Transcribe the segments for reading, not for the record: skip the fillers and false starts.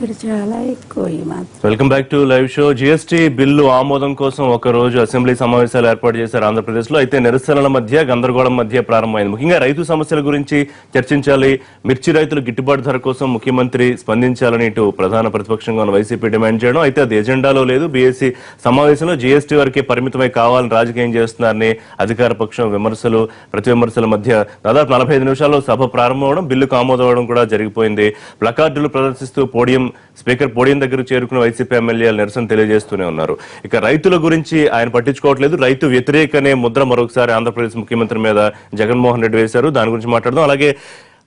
చాలా ఎక్కువ ఈ మాత్రం. Welcome back to live show. GST bill ఆమోదం కోసం ఒక రోజు అసెంబ్లీ సమావేశాలు ఏర్పాటు చేశారు ఆంధ్రప్రదేశ్ లో. అయితే నిరసనల మధ్య గందరగోళం మధ్య ప్రారంభమైంది. ముఖ్యంగా రైతు సమస్యల గురించి చర్చించాలి, మిర్చి రైతులు గిట్టుబాటు ధర కోసం ముఖ్యమంత్రి స్పందించాలని ఇటు ప్రధాన ప్రతిపక్షంగా ఉన్న వైసీపీ డిమాండ్ చేయడం. అయితే అది ఎజెండాలో లేదు. బీఎస్సీ సమావేశంలో జీఎస్టీ వరకే పరిమితమై కావాలని రాజకీయం చేస్తున్నారని అధికార పక్షం విమర్శలు ప్రతి విమర్శల మధ్య దాదాపు 45 నిమిషాల్లో సభ ప్రారంభమవడం, బిల్లుకు ఆమోదం అవడం కూడా జరిగిపోయింది. ప్లకార్డులు ప్రదర్శిస్తూ స్పీకర్ పోడియం దగ్గరకు చేరుకున్న వైసీపీ ఎమ్మెల్యేలు నిరసన తెలియజేస్తూనే ఉన్నారు. ఇక రైతుల గురించి ఆయన పట్టించుకోవట్లేదు. రైతు వ్యతిరేకనే ముద్ర మరొకసారి ఆంధ్రప్రదేశ్ ముఖ్యమంత్రి మీద జగన్మోహన్ రెడ్డి వేశారు. దాని గురించి మాట్లాడదాం. అలాగే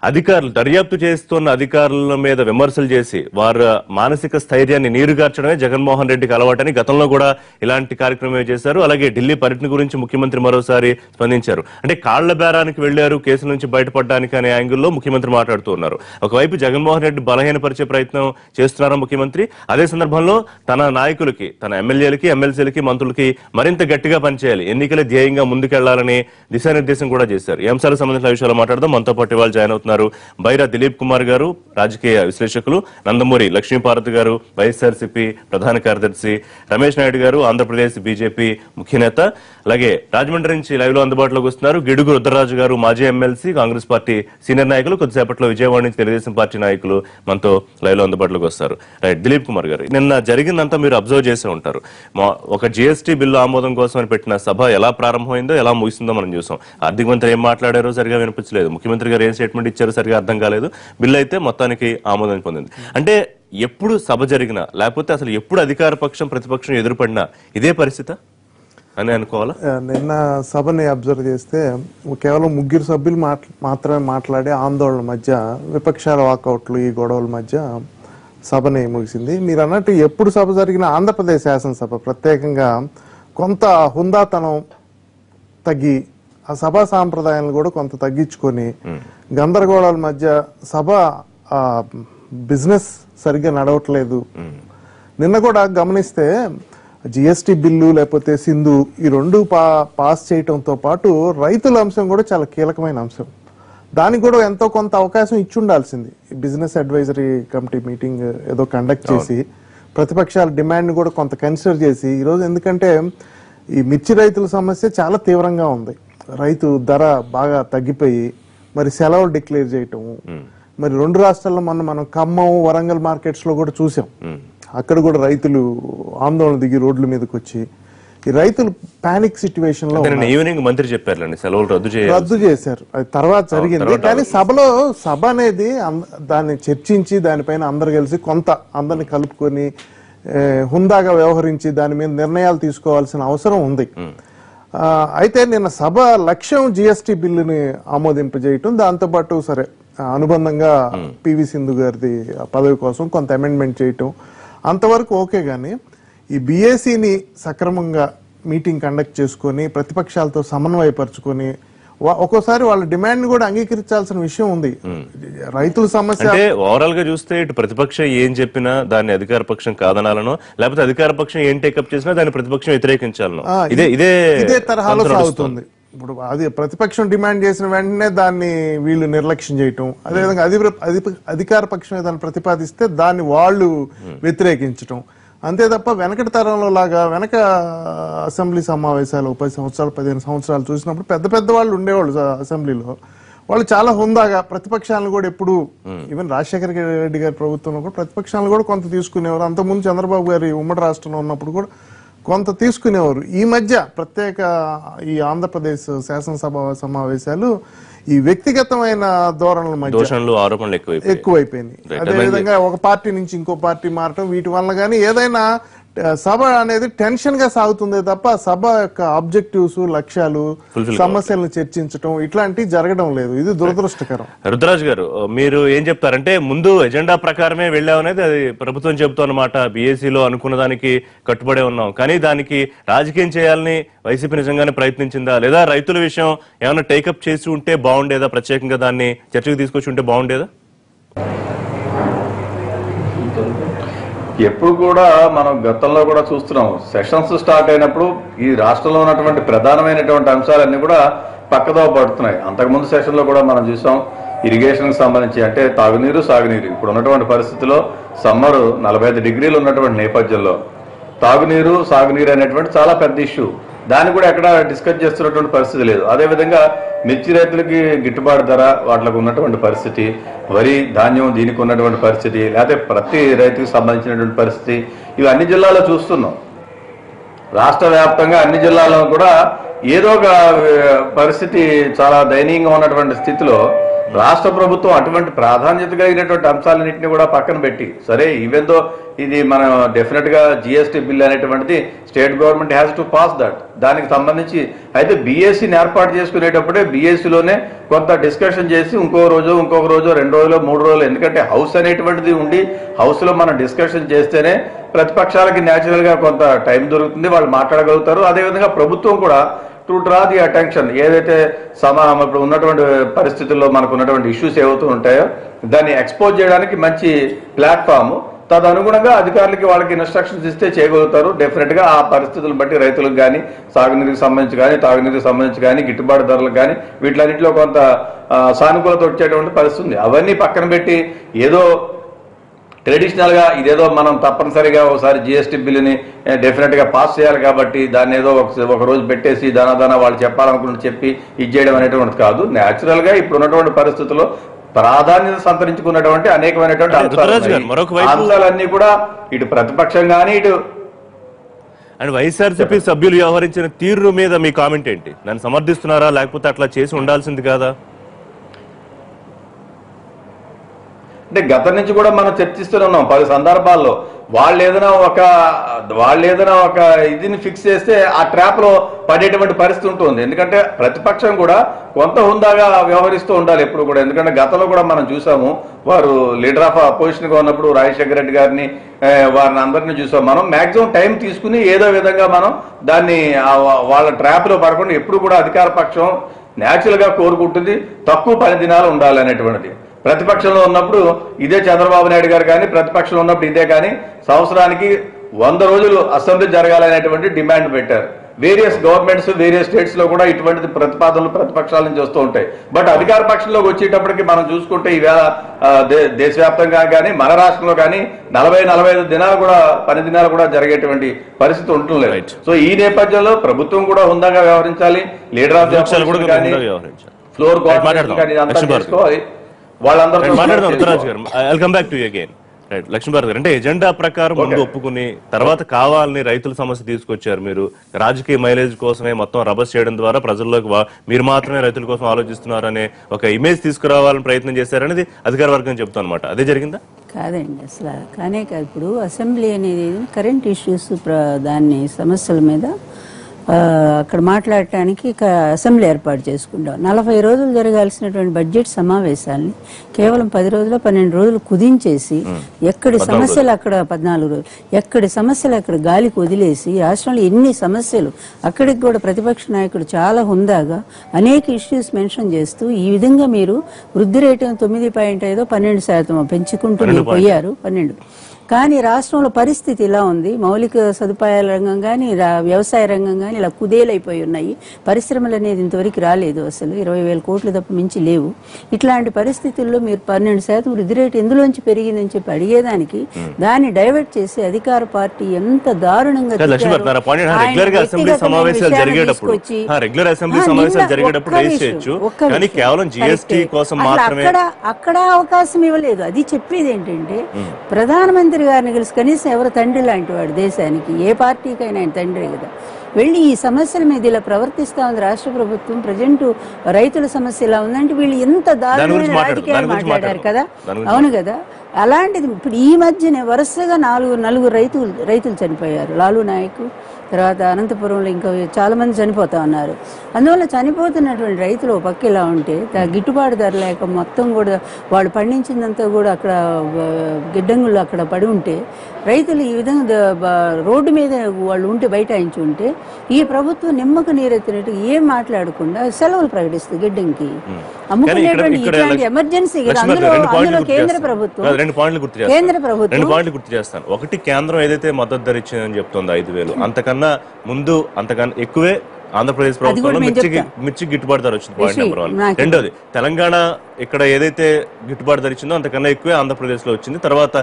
అధికారులు దర్యాప్తు చేస్తున్న అధికారుల మీద విమర్శలు చేసి వారి మానసిక స్థైర్యాన్ని నీరుగార్చడమే జగన్మోహన్ రెడ్డికి అలవాటని గతంలో కూడా ఇలాంటి కార్యక్రమమే చేశారు. అలాగే ఢిల్లీ పర్యటన గురించి ముఖ్యమంత్రి మరోసారి స్పందించారు. అంటే కాళ్ల బేరానికి వెళ్లారు కేసు నుంచి బయటపడడానికి అనే యాంగిల్లో ముఖ్యమంత్రి మాట్లాడుతూ ఉన్నారు. ఒకవైపు జగన్మోహన్ రెడ్డి బలహీనపరిచే ప్రయత్నం చేస్తున్నారు ముఖ్యమంత్రి. అదే సందర్భంలో తన నాయకులకి, తన ఎమ్మెల్యేలకి, ఎమ్మెల్సీలకి, మంత్రులకి మరింత గట్టిగా పనిచేయాలి, ఎన్నికల ధ్యేయంగా ముందుకెళ్లాలని దిశానిర్దేశం కూడా చేశారు. ఈ అంశాలకు సంబంధించిన విషయాలు మాట్లాడదాం. మనతో పాటు ఇవాళ జాయిన్ అవుతున్నారు బైరా దిలీప్ కుమార్ గారు, రాజకీయ విశ్లేషకులు, నందమూరి లక్ష్మీపార్వతి గారు, వైఎస్ఆర్సీపీ ప్రధాన కార్యదర్శి, రమేష్ నాయుడు గారు, ఆంధ్రప్రదేశ్ బీజేపీ ముఖ్య నేత, అలాగే రాజమండ్రి నుంచి లైవ్ లో అందుబాటులోకి వస్తున్నారు గిడుగు రుద్రరాజు గారు, మాజీ ఎమ్మెల్సీ, కాంగ్రెస్ పార్టీ సీనియర్ నాయకులు, కొద్దిసేపట్లో విజయవాడ నుంచి తెలుగుదేశం పార్టీ నాయకులు మనతో లైవ్ లో అందుబాటులోకి వస్తారు. రైట్, దిలీప్ కుమార్ గారు, నిన్న జరిగిందంతా మీరు అబ్జర్వ్ చేసే ఉంటారు. ఒక జీఎస్టీ బిల్లు ఆమోదం కోసం అని పెట్టిన సభ ఎలా ప్రారంభమైందో, ఎలా ముగిసిందో మనం చూసాం. ఆర్థిక మంత్రి ఏం మాట్లాడారో సరిగా వినిపించలేదు, ముఖ్యమంత్రి గారు ఏం స్టేట్మెంట్ ఇచ్చారో సరిగా అర్థం కాలేదు. బిల్లు అయితే మొత్తానికి ఆమోదం పొందింది. అంటే ఎప్పుడు సభ జరిగినా, లేకపోతే అసలు ఎప్పుడు అధికార పక్షం ప్రతిపక్షం ఎదురుపడినా ఇదే పరిస్థితి అని అనుకోవాలా? నిన్న సభని అబ్జర్వ్ చేస్తే కేవలం 3 సభ్యులు మాత్రమే మాట్లాడే ఆందోళన మధ్య, విపక్షాల వాకౌట్లు, ఈ గొడవల మధ్య సభని ముగిసింది. మీరు అన్నట్టు ఎప్పుడు సభ జరిగిన ఆంధ్రప్రదేశ్ శాసనసభ ప్రత్యేకంగా కొంత హుందాతనం తగ్గి, ఆ సభా సాంప్రదాయాలను కూడా కొంత తగ్గించుకొని, గందరగోళాల మధ్య సభ బిజినెస్ సరిగ్గా నడవట్లేదు. నిన్న కూడా గమనిస్తే జిఎస్టీ బిల్లు లేకపోతే సింధు ఈ రెండు పాస్ చేయటంతో పాటు రైతుల అంశం కూడా చాలా కీలకమైన అంశం. దానికి కూడా ఎంతో కొంత అవకాశం ఇచ్చి ఉండాల్సింది. బిజినెస్ అడ్వైజరీ కమిటీ మీటింగ్ ఏదో కండక్ట్ చేసి ప్రతిపక్షాల డిమాండ్ కూడా కొంత కన్సిడర్ చేసి ఈరోజు, ఎందుకంటే ఈ మిర్చి రైతుల సమస్య చాలా తీవ్రంగా ఉంది. రైతు ధర బాగా తగ్గిపోయి మరి సెలవులు డిక్లేర్ చేయటం, మరి 2 రాష్ట్రాల్లో మనం ఖమ్మం, వరంగల్ మార్కెట్స్ లో కూడా చూసాం. అక్కడ కూడా రైతులు ఆందోళన దిగి రోడ్ల మీదకి వచ్చి, ఈ రైతులు పానిక్ సిచ్యువేషన్ లో ఈవినింగ్ మంత్రి చెప్పారు సెలవులు రద్దు చేశారు. అది తర్వాత జరిగింది. కానీ సభ అనేది దాన్ని చర్చించి దానిపైన అందరు కలిసి కొంత అందరిని కలుపుకొని హుందాగా వ్యవహరించి దాని మీద నిర్ణయాలు తీసుకోవాల్సిన అవసరం ఉంది. అయితే నిన్న సభ లక్ష్యం జిఎస్టీ బిల్లుని ఆమోదింపజేయటం, దాంతోపాటు సరే అనుబంధంగా పివి సింధు గారిది పదవి కోసం కొంత అమెండ్మెంట్ చేయటం, అంతవరకు ఓకే. గానీ ఈ బీఏసీని సక్రమంగా మీటింగ్ కండక్ట్ చేసుకొని ప్రతిపక్షాలతో సమన్వయపరుచుకొని ఒక్కోసారి వాళ్ళ డిమాండ్ కూడా అంగీకరించాల్సిన విషయం ఉంది. రైతుల సమస్య ఓవరాల్ గా చూస్తే ఇటు ప్రతిపక్షం ఏం చెప్పినా దాన్ని అధికార పక్షం కాదనాలనో, లేకపోతే అధికార పక్షం ఏం టేకప్ చేసినా దాన్ని ప్రతిపక్షం వ్యతిరేకించాలనో ఇదే తరహాలో సాగుతుంది. ఇప్పుడు అది ప్రతిపక్షం డిమాండ్ చేసిన వెంటనే దాన్ని వీళ్ళు నిర్లక్ష్యం చేయటం, అదేవిధంగా అధికార పక్షం ఏదైనా ప్రతిపాదిస్తే దాన్ని వాళ్ళు వ్యతిరేకించటం, అంతే తప్ప వెనకటి తరంలో లాగా వెనక అసెంబ్లీ సమావేశాలు 10 సంవత్సరాలు 15 సంవత్సరాలు చూసినప్పుడు పెద్ద వాళ్ళు ఉండేవాళ్ళు అసెంబ్లీలో. వాళ్ళు చాలా హుందాగా ప్రతిపక్షాలను కూడా ఎప్పుడు, ఈవెన్ రాజశేఖర రెడ్డి గారి ప్రభుత్వంలో కూడా ప్రతిపక్షాలను కూడా కొంత తీసుకునేవారు. అంతకుముందు చంద్రబాబు గారి ఉమ్మడి రాష్ట్రంలో ఉన్నప్పుడు కూడా కొంత తీసుకునేవారు. ఈ మధ్య ప్రత్యేక ఈ ఆంధ్రప్రదేశ్ శాసనసభ సమావేశాలు ఈ వ్యక్తిగతమైన ధోరణుల మధ్య ఆరోపణలు ఎక్కువైపోయినాయి. అదేవిధంగా ఒక పార్టీ నుంచి ఇంకో పార్టీ మారటం, వీటి వల్ల కానీ ఏదైనా సభ అనేది టెన్షన్ గా సాగుతుంది తప్ప సభ యొక్క ఆబ్జెక్టివ్స్, లక్ష్యాలు, సమస్యలను చర్చించడం ఇట్లాంటివి జరగడం లేదు. ఇది దురదృష్టకరం. రుద్రరాజ్ గారు, మీరు ఏం చెప్తారంటే ముందు ఎజెండా ప్రకారమే వెళ్ళామనేది అది ప్రభుత్వం చెబుతున్నమాట. బీఏసీలో అనుకున్న దానికి కట్టుబడే ఉన్నాం, కానీ దానికి రాజకీయం చేయాలని వైసీపీ నిజంగానే ప్రయత్నించిందా, లేదా రైతుల విషయం ఏమైనా టేకప్ చేసి ఉంటే బాగుండేదా, ప్రత్యేకంగా దాన్ని చర్చకు తీసుకొచ్చి ఉంటే బాగుండేదా? ఎప్పుడు కూడా మనం గతంలో కూడా చూస్తున్నాం, సెషన్స్ స్టార్ట్ అయినప్పుడు ఈ రాష్ట్రంలో ఉన్నటువంటి ప్రధానమైనటువంటి అంశాలన్నీ కూడా పక్కదో పడుతున్నాయి. అంతకుముందు సెషన్లో కూడా మనం చూసాం, ఇరిగేషన్కి సంబంధించి అంటే తాగునీరు సాగునీరు ఇప్పుడు ఉన్నటువంటి పరిస్థితిలో సమ్మర్ 45 డిగ్రీలు ఉన్నటువంటి నేపథ్యంలో తాగునీరు సాగునీరు అనేటువంటి చాలా పెద్ద ఇష్యూ. దాన్ని కూడా ఎక్కడ డిస్కస్ చేస్తున్నటువంటి పరిస్థితి లేదు. అదేవిధంగా మిర్చి రైతులకి గిట్టుబాటు ధర వాటికి ఉన్నటువంటి పరిస్థితి, వరి ధాన్యం దీనికి ఉన్నటువంటి పరిస్థితి, లేకపోతే ప్రతి రైతుకి సంబంధించినటువంటి పరిస్థితి, ఇవి అన్ని జిల్లాల్లో చూస్తున్నాం. రాష్ట్ర వ్యాప్తంగా అన్ని జిల్లాల్లో కూడా ఏదో ఒక పరిస్థితి చాలా దయనీయంగా ఉన్నటువంటి స్థితిలో రాష్ట్ర ప్రభుత్వం అటువంటి ప్రాధాన్యత కలిగినటువంటి అంశాలన్నింటినీ కూడా పక్కన పెట్టి, సరే ఈవెందో ఇది మనం డెఫినెట్ గా జిఎస్టీ బిల్ అనేటువంటిది state government has to pass that, దానికి సంబంధించి అయితే బీఎస్సీని ఏర్పాటు చేసుకునేటప్పుడే బీఎస్సీలోనే కొంత డిస్కషన్ చేసి ఇంకొక రోజు 2 రోజులు 3 రోజులు, ఎందుకంటే హౌస్ అనేటువంటిది ఉండి హౌస్ లో మనం డిస్కషన్ చేస్తేనే ప్రతిపక్షాలకి న్యాచురల్ గా కొంత టైం దొరుకుతుంది, వాళ్ళు మాట్లాడగలుగుతారు. అదేవిధంగా ప్రభుత్వం కూడా టు డ్రా ది అటెన్షన్ ఏదైతే ఇప్పుడు ఉన్నటువంటి పరిస్థితుల్లో మనకు ఉన్నటువంటి ఇష్యూస్ ఏవైతే ఉంటాయో దాన్ని ఎక్స్పోజ్ చేయడానికి మంచి ప్లాట్ఫామ్, తదనుగుణంగా అధికారులకి వాళ్ళకి ఇన్స్ట్రక్షన్స్ ఇస్తే చేయగలుగుతారు. డెఫినెట్ గా ఆ పరిస్థితులను బట్టి రైతులకు కానీ సాగునీరుకి సంబంధించి కానీ తాగునీరుకి సంబంధించి కానీ గిట్టుబాటు ధరలకు కానీ వీటిలన్నింటిలో కొంత సానుకూలత వచ్చేటువంటి పరిస్థితి ఉంది. అవన్నీ పక్కన పెట్టి ఏదో ట్రెడిషనల్ గా ఇదేదో మనం తప్పనిసరిగా ఒకసారి జిఎస్టీ బిల్లుని డెఫినెట్ గా పాస్ చేయాలి కాబట్టి దాన్ని ఏదో ఒక రోజు పెట్టేసి దానా వాళ్ళు చెప్పాలనుకుంటే చెప్పి ఇది చేయడం అనేటువంటిది కాదు. న్యాచురల్ గా ఇప్పుడు ఉన్నటువంటి పరిస్థితుల్లో ప్రాధాన్యత సంతరించుకున్నటువంటి అనేకమైనటువంటి అంశాలన్నీ కూడా ఇటు ప్రతిపక్షం కానీ ఇటు అండ్ వైఎస్ఆర్సీపీ సభ్యులు వ్యవహరించిన తీరు మీద మీ కామెంట్ ఏంటి? దాన్ని సమర్థిస్తున్నారా లేకపోతే అట్లా చేసి ఉండాల్సింది కాదా? అంటే గతం నుంచి కూడా మనం చర్చిస్తూనే ఉన్నాం 10 సందర్భాల్లో. వాళ్ళు ఏదైనా ఒక ఇదిని ఫిక్స్ చేస్తే ఆ ట్రాప్ లో పడేటువంటి పరిస్థితి ఉంటుంది. ఎందుకంటే ప్రతిపక్షం కూడా కొంత హుందాగా వ్యవహరిస్తూ ఉండాలి ఎప్పుడు కూడా. ఎందుకంటే గతంలో కూడా మనం చూసాము, వారు లీడర్ ఆఫ్ అపోజిషన్ గా ఉన్నప్పుడు రాజశేఖర రెడ్డి గారిని వారిని అందరినీ చూసాం. మనం మాక్సిమం టైం తీసుకుని ఏదో విధంగా మనం దాన్ని వాళ్ళ ట్రాప్ లో పడకుండా ఎప్పుడు కూడా అధికార పక్షం న్యాచురల్ గా కోరుకుంటుంది తక్కువ 10 దినాలు ఉండాలి అనేటువంటిది. ప్రతిపక్షంలో ఉన్నప్పుడు ఇదే చంద్రబాబు నాయుడు గారు కానీ ప్రతిపక్షంలో ఉన్నప్పుడు ఇదే కానీ సంవత్సరానికి 100 రోజులు అసెంబ్లీ జరగాలనేటువంటి డిమాండ్ పెట్టారు. వేరియస్ గవర్నమెంట్స్ వేరియస్ స్టేట్స్ లో కూడా ఇటువంటి ప్రతిపాదనలు ప్రతిపక్షాల నుంచి వస్తూ ఉంటాయి. బట్ అధికార పక్షంలోకి వచ్చేటప్పటికి మనం చూసుకుంటే ఈవేళ దేశవ్యాప్తంగా కానీ మన రాష్ట్రంలో కానీ 40-45 దినాలు కూడా 10 దినాలు కూడా జరిగేటువంటి పరిస్థితి ఉండలేదు. సో ఈ నేపథ్యంలో ప్రభుత్వం కూడా హుందాగా వ్యవహరించాలి, లీడర్ ఆఫ్ ది కానీ ఫ్లోర్ గవర్నమెంట్ కానీ ఇదంతా చేసుకోవాలి. లక్ష్మీభారత్ గారు, అంటే ఎజెండా ప్రకారం ముందు ఒప్పుకుని తర్వాత కావాలని రైతుల సమస్య తీసుకొచ్చారు. మీరు రాజకీయ మైలేజ్ కోసమే మొత్తం రబస్ చేయడం ద్వారా ప్రజల్లోకి మీరు మాత్రమే రైతుల కోసం ఆలోచిస్తున్నారు అనే ఒక ఇమేజ్ తీసుకురావాలని ప్రయత్నం చేశారనేది అధికార వర్గం చెప్తాను అనమాట. అదే జరిగిందా? కాదండి, అసలు కానే కాదు. ఇప్పుడు అసెంబ్లీ అనేది కరెంట్ ఇష్యూస్ దాన్ని సమస్యల మీద అక్కడ మాట్లాడటానికి అసెంబ్లీ ఏర్పాటు చేసుకుంటాం. 40 రోజులు జరగాల్సినటువంటి బడ్జెట్ సమావేశాలని కేవలం 10 రోజులు 12 రోజులు కుదించేసి ఎక్కడి సమస్యలు అక్కడ 14 రోజులు ఎక్కడి సమస్యలు అక్కడ గాలికి వదిలేసి రాష్ట్రంలో ఎన్ని సమస్యలు అక్కడికి కూడా ప్రతిపక్ష నాయకుడు చాలా హుందాగా అనేక ఇష్యూస్ మెన్షన్ చేస్తూ ఈ విధంగా మీరు వృద్ధి రేటు 9.5 12% పెంచుకుంటూ పోయారు 12. కానీ రాష్ట్రంలో పరిస్థితి ఇలా ఉంది, మౌలిక సదుపాయాల రంగం కానీ వ్యవసాయ రంగం కానీ ఇలా కుదేలైపోయి ఉన్నాయి. పరిశ్రమలు అనేది ఇంతవరకు రాలేదు, అసలు 20,000 కోట్లు తప్ప మించి లేవు. ఇట్లాంటి పరిస్థితుల్లో మీరు 12% వృద్ధి రేటు ఎందులోంచి పెరిగిందని చెప్పి అడిగేదానికి దాన్ని డైవర్ట్ చేసి అధికార పార్టీ ఎంత దారుణంగా అక్కడ అవకాశం ఇవ్వలేదు. అది చెప్పేది ఏంటంటే ప్రధానమంత్రి గారిని కలిసి కనీసం ఎవరు తండ్రి లాంటి వాడు దేశానికి, ఏ పార్టీకైనా ఆయన తండ్రి కదా, వెళ్ళి ఈ సమస్యల మీద ఇలా ప్రవర్తిస్తా ఉంది రాష్ట్ర ప్రభుత్వం. ప్రజెంట్ రైతుల సమస్య ఇలా ఉందంటే వీళ్ళు ఎంత దారుణమైన రాజకీయాలు మాట్లాడారు కదా. అవును కదా. అలాంటిది ఇప్పుడు ఈ మధ్యనే వరుసగా 4 రైతులు చనిపోయారు. లాలు నాయక్, తర్వాత అనంతపురంలో ఇంకా చాలా మంది చనిపోతా ఉన్నారు. అందువల్ల చనిపోతున్నటువంటి రైతులు ఒక పక్క ఇలా ఉంటే గిట్టుబాటు ధర లేక మొత్తం కూడా వాళ్ళు పండించిందంతా కూడా అక్కడ గిడ్డంగులు అక్కడ పడి ఉంటే రైతులు ఈ విధంగా రోడ్డు మీద వాళ్ళు ఉంటే బైఠాయించి ఉంటే ఈ ప్రభుత్వం నిమ్మకు నీరెత్తినట్టు ఏం మాట్లాడకుండా సెలవులు ప్రకటిస్తుంది గిడ్డంకి అమ్ముకునేటువంటి ఇట్లాంటి ఎమర్జెన్సీ కదా. అందులో కేంద్ర ప్రభుత్వం 2 పాయింట్లు గుర్తు చేస్తాను. ఒకటి, కేంద్రం ఏదైతే మద్దతు ధర ఇచ్చిందని చెప్తోంది 5,000, అంతకన్నా ముందు అంతకన్నా ఎక్కువే ఆంధ్రప్రదేశ్ ప్రభుత్వంలో మిర్చి గిట్టుబాటు ధర వచ్చింది, పాయింట్ నెంబర్ 1. రెండోది, తెలంగాణ ఇక్కడ ఏదైతే గిట్టుబాటు ధర ఇచ్చిందో అంతకన్నా ఎక్కువే ఆంధ్రప్రదేశ్ లో వచ్చింది. తర్వాత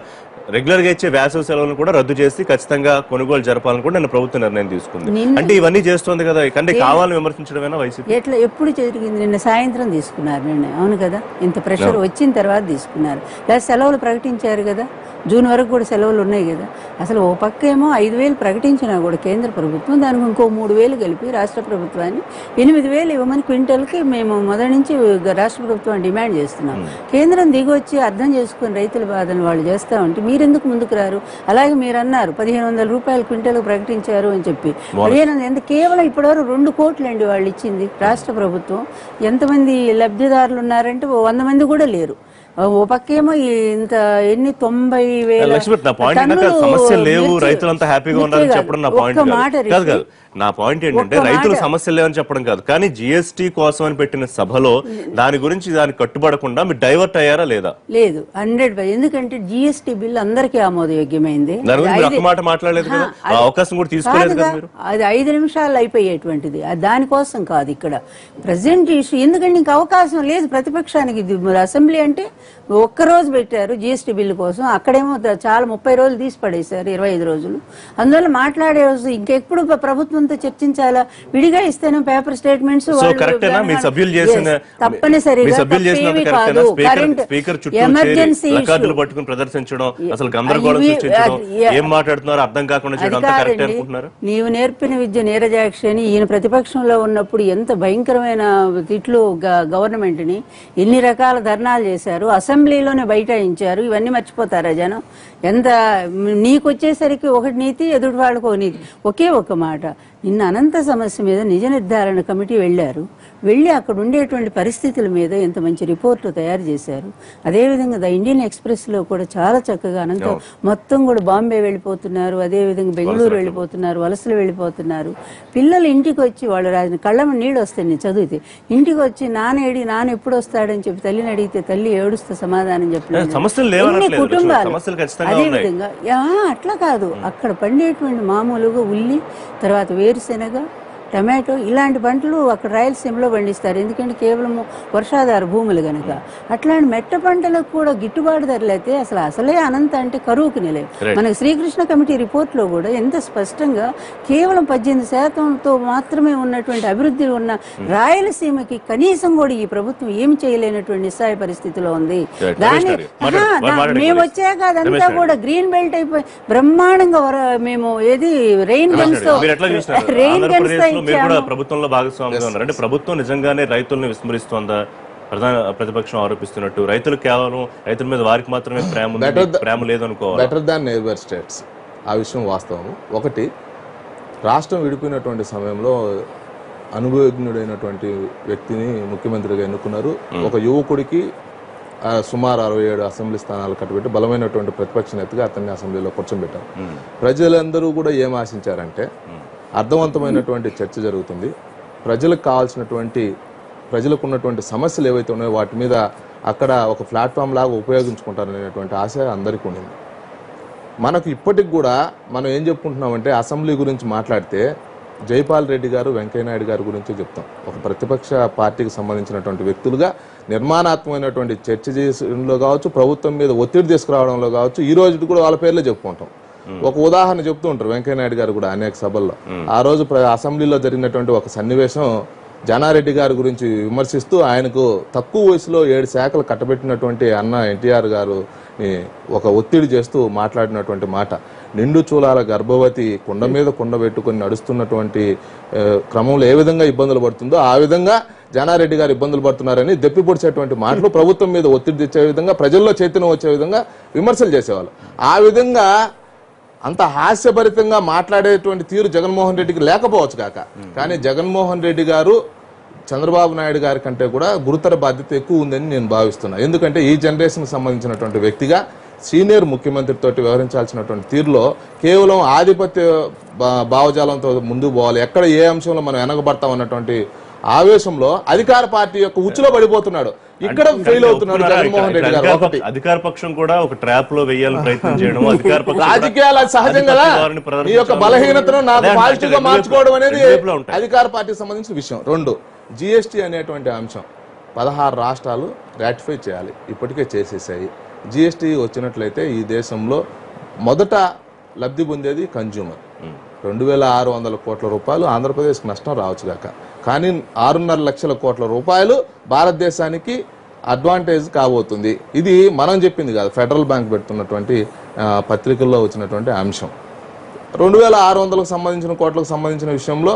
రెగ్యులర్ గా ఇచ్చే వేసవి సెలవులను కూడా రద్దు చేసి ఖచ్చితంగా కొనుగోలు జరపాలని కూడా నిన్న ప్రభుత్వం నిర్ణయం తీసుకుంది. అంటే ఇవన్నీ చేస్తుంది కదా, అంటే కావాలని విమర్శించడమేనా వైసీపీ? ఎట్లా ఎప్పుడు జరిగింది? నిన్న సాయంత్రం తీసుకున్నారు నిర్ణయం, అవును కదా. ఇంత ప్రెషర్ వచ్చిన తర్వాత తీసుకున్నారు. లేదా సెలవులు ప్రకటించారు కదా, జూన్ వరకు కూడా సెలవులు ఉన్నాయి కదా. అసలు ఓ పక్క ఏమో 5,000 ప్రకటించినా కూడా కేంద్ర ప్రభుత్వం దానికి ఇంకో 3,000 కలిపి రాష్ట్ర ప్రభుత్వాన్ని 8,000 ఇవ్వమని క్వింటల్కి మేము మొదటి నుంచి రాష్ట్ర ప్రభుత్వం డిమాండ్ చేస్తున్నాం. కేంద్రం దిగొచ్చి అర్థం చేసుకుని రైతుల బాధను వాళ్ళు చేస్తా ఉంటే మీరెందుకు ముందుకు రారు? అలాగే మీరు అన్నారు 1,500 రూపాయలు క్వింటల్ ప్రకటించారు అని చెప్పి. 1,500 ఎంత? కేవలం ఇప్పటివరకు 2 కోట్లండి వాళ్ళు ఇచ్చింది రాష్ట్ర ప్రభుత్వం. ఎంతమంది లబ్ధిదారులు ఉన్నారంటే 100 మంది కూడా లేరు. ఓ పక్కేమో ఇంత ఎన్ని 90,000 సమస్యలు లేవు, రైతులంతా హ్యాపీగా ఉన్నారని చెప్పడం నా పాయింట్ కాదు. నా పాయింట్ ఏంటంటే రైతుల సమస్యలు లేవని చెప్పడం కాదు, కానీ జిఎస్టీ కోసం అని పెట్టిన సభలో దాని గురించి దానికి కట్టుబడకుండా మీరు డైవర్ట్ అయ్యారా లేదా? లేదు, 100%. ఎందుకంటే జిఎస్టీ బిల్ అందరికీ ఆమోదయోగ్యమైంది. మాట మాట్లాడలేదు కదా, అవకాశం కూడా తీసుకోలేదు కదా మీరు. అది 5 నిమిషాలు అయిపోయేటువంటిది, దానికోసం కాదు ఇక్కడ ప్రెసెంట్ ఇష్యూ. ఎందుకంటే ఇంకా అవకాశం లేదు ప్రతిపక్షానికి. అసెంబ్లీ అంటే ఒక్కరోజు పెట్టారు జిఎస్టీ బిల్లు కోసం, అక్కడేమో చాలా 30 రోజులు తీసి పడేశారు, 25 రోజులు. అందువల్ల మాట్లాడే రోజు ఇంకెప్పుడు ప్రభుత్వంతో చర్చించాలా? విడిగా ఇస్తేనే పేపర్ స్టేట్మెంట్స్ తప్పనిసరిగా ఎమర్జెన్సీ నీవు నేర్పిన విద్య నీరజాక్షి అని ఈయన ప్రతిపక్షంలో ఉన్నప్పుడు ఎంత భయంకరమైన తిట్లు గవర్నమెంట్ ని, ఎన్ని రకాల ధర్నాలు చేశారు, అసెంబ్లీలోనే బైఠాయించారు. ఇవన్నీ మర్చిపోతారా జనం? ఎంత నీకొచ్చేసరికి ఒకటి నీతి, ఎదుటి వాళ్ళకు ఒక నీతి. ఒకే ఒక మాట, నిన్న అనంత సమస్య మీద నిజ నిర్ధారణ కమిటీ వెళ్ళి అక్కడ ఉండేటువంటి పరిస్థితుల మీద ఎంత మంచి రిపోర్టు తయారు చేశారు. అదేవిధంగా ద ఇండియన్ ఎక్స్ప్రెస్ లో కూడా చాలా చక్కగా అనంత మొత్తం కూడా బాంబే వెళ్ళిపోతున్నారు, అదేవిధంగా బెంగళూరు వెళ్ళిపోతున్నారు, వలసలు వెళ్ళిపోతున్నారు. పిల్లలు ఇంటికి వచ్చి వాళ్ళు రాసిన కళ్ళమ నీళ్ళు వస్తాయి నేను చదివితే, ఇంటికి వచ్చి నాన్న ఎప్పుడు వస్తాడని చెప్పి తల్లిని అడిగితే తల్లి ఏడుస్తూ సమాధానం చెప్పలేదు. కుటుంబాలు అదేవిధంగా అట్లా కాదు, అక్కడ పండేటువంటి మామూలుగా ఉల్లి, తర్వాత వేరుశెనగ, టమాటో ఇలాంటి పంటలు అక్కడ రాయలసీమలో పండిస్తారు. ఎందుకంటే కేవలం వర్షాధార భూములు గనక. అట్లాంటి మెట్ట పంటలకు కూడా గిట్టుబాటు ధరలు అయితే అసలే అనంత అంటే కరువుకు నిలయం. మనకి శ్రీకృష్ణ కమిటీ రిపోర్ట్ లో కూడా ఎంత స్పష్టంగా కేవలం 18% మాత్రమే ఉన్నటువంటి అభివృద్ధి ఉన్న రాయలసీమకి కనీసం కూడా ఈ ప్రభుత్వం ఏమి చేయలేనటువంటి నిస్సాయ పరిస్థితిలో ఉంది. దాన్ని మేము వచ్చాక అదంతా కూడా గ్రీన్ బెల్ట్ అయిపోయి బ్రహ్మాండంగా మేము ఏది రెయిన్ గన్స్ తో మీరు కూడా ప్రభుత్వంలో భాగస్వామిగా ఉన్నారు. అంటే ప్రభుత్వం నిజంగానే రైతులను విస్మరిస్తోందా? ప్రధాన ప్రతిపక్షం ఆరోపిస్తున్నట్టు రైతులు కేవలం రైతుల మీద వారికి మాత్రమే ప్రేమ లేదనుకోవాలి. బెటర్ దాన్ నైబర్ స్టేట్స్, ఆ విషయం వాస్తవం. ఒకటి, రాష్ట్రం విడిపోయినటువంటి సమయంలో అనుభవజ్ఞుడైనటువంటి వ్యక్తిని ముఖ్యమంత్రిగా ఎన్నుకున్నారు. ఒక యువకుడికి సుమారు 67 అసెంబ్లీ స్థానాలు కట్టబెట్టి బలమైనటువంటి ప్రతిపక్ష నేతగా అతన్ని అసెంబ్లీలో కూర్చోబెట్టారు. ప్రజలందరూ కూడా ఏం ఆశించారంటే అర్థవంతమైనటువంటి చర్చ జరుగుతుంది, ప్రజలకు కావాల్సినటువంటి ప్రజలకు ఉన్నటువంటి సమస్యలు ఏవైతే ఉన్నాయో వాటి మీద అక్కడ ఒక ప్లాట్ఫామ్ లాగా ఉపయోగించుకుంటారనేటువంటి ఆశ అందరికీ ఉండింది. మనకు ఇప్పటికి కూడా మనం ఏం చెప్పుకుంటున్నామంటే అసెంబ్లీ గురించి మాట్లాడితే జైపాల్ రెడ్డి గారు, వెంకయ్యనాయుడు గారి గురించి చెప్తాం. ఒక ప్రతిపక్ష పార్టీకి సంబంధించినటువంటి వ్యక్తులుగా నిర్మాణాత్మకమైనటువంటి చర్చ చేయడంలో కావచ్చు, ప్రభుత్వం మీద ఒత్తిడి తీసుకురావడంలో కావచ్చు, ఈ రోజు కూడా వాళ్ళ పేర్లే చెప్పుకుంటాం. ఒక ఉదాహరణ చెప్తూ ఉంటారు వెంకయ్యనాయుడు గారు కూడా అనేక సభల్లో. ఆ రోజు అసెంబ్లీలో జరిగినటువంటి ఒక సన్నివేశం జానారెడ్డి గారి గురించి విమర్శిస్తూ ఆయనకు తక్కువ వయసులో 7 శాఖలు కట్టబెట్టినటువంటి అన్న ఎన్టీఆర్ గారు ఒక ఒత్తిడి చేస్తూ మాట్లాడినటువంటి మాట, నిండు చూలాల గర్భవతి కుండ మీద కుండ పెట్టుకుని నడుస్తున్నటువంటి క్రమంలో ఏ విధంగా ఇబ్బందులు పడుతుందో ఆ విధంగా జానారెడ్డి గారు ఇబ్బందులు పడుతున్నారని దెప్పిపొడిచేటువంటి మాటలు, ప్రభుత్వం మీద ఒత్తిడి తెచ్చే విధంగా, ప్రజల్లో చైతన్యం వచ్చే విధంగా విమర్శలు చేసేవాళ్ళు. ఆ విధంగా అంత హాస్యభరితంగా మాట్లాడేటువంటి తీరు జగన్మోహన్ రెడ్డికి లేకపోవచ్చు కాక, కానీ జగన్మోహన్ రెడ్డి గారు చంద్రబాబు నాయుడు గారి కంటే కూడా గురుతర బాధ్యత ఎక్కువ ఉందని నేను భావిస్తున్నా. ఎందుకంటే ఈ జనరేషన్ సంబంధించినటువంటి వ్యక్తిగా సీనియర్ ముఖ్యమంత్రితో వ్యవహరించాల్సినటువంటి తీరులో కేవలం ఆధిపత్య భావజాలంతో ముందుకు పోవాలి, ఎక్కడ ఏ అంశంలో మనం వెనకబడతాం అన్నటువంటి ఆవేశంలో అధికార పార్టీ యొక్క ఉచ్చులో పడిపోతున్నాడు. ఇక్కడ ఫెయిల్ అవుతున్నాడు జగన్మోహన్ రెడ్డి గారు. ఒకటి అధికార పక్షం కూడా ఒక ట్రాప్ లో వెయ్యాలని ప్రయత్నం చేయడం, అధికార పక్షం రాజకీయాలు అది సహజం కదా. ఈ యొక్క బలహీనతను నాకు పాజిటివ్ గా మార్చుకోవడం అనేది అధికార పార్టీకి సంబంధించిన విషయం. 2, GST అనేటువంటి అంశం 16 రాష్ట్రాలు రాటిఫై చేయాలి, ఇప్పటికే చేసేసాయి. GST వచ్చినట్లయితే ఈ దేశంలో మొదట లబ్ధి పొందేది కన్జ్యూమర్. 2600 కోట్ల రూపాయలు ఆంధ్రప్రదేశ్కి నష్టం రావచ్చు గాక, కానీ 6.5 లక్షల కోట్ల రూపాయలు భారతదేశానికి అడ్వాంటేజ్ కాబోతుంది. ఇది మనం చెప్పింది కాదు, ఫెడరల్ బ్యాంక్ పెడుతున్నటువంటి పత్రికల్లో వచ్చినటువంటి అంశం. 2600కు సంబంధించిన కోట్లకు సంబంధించిన విషయంలో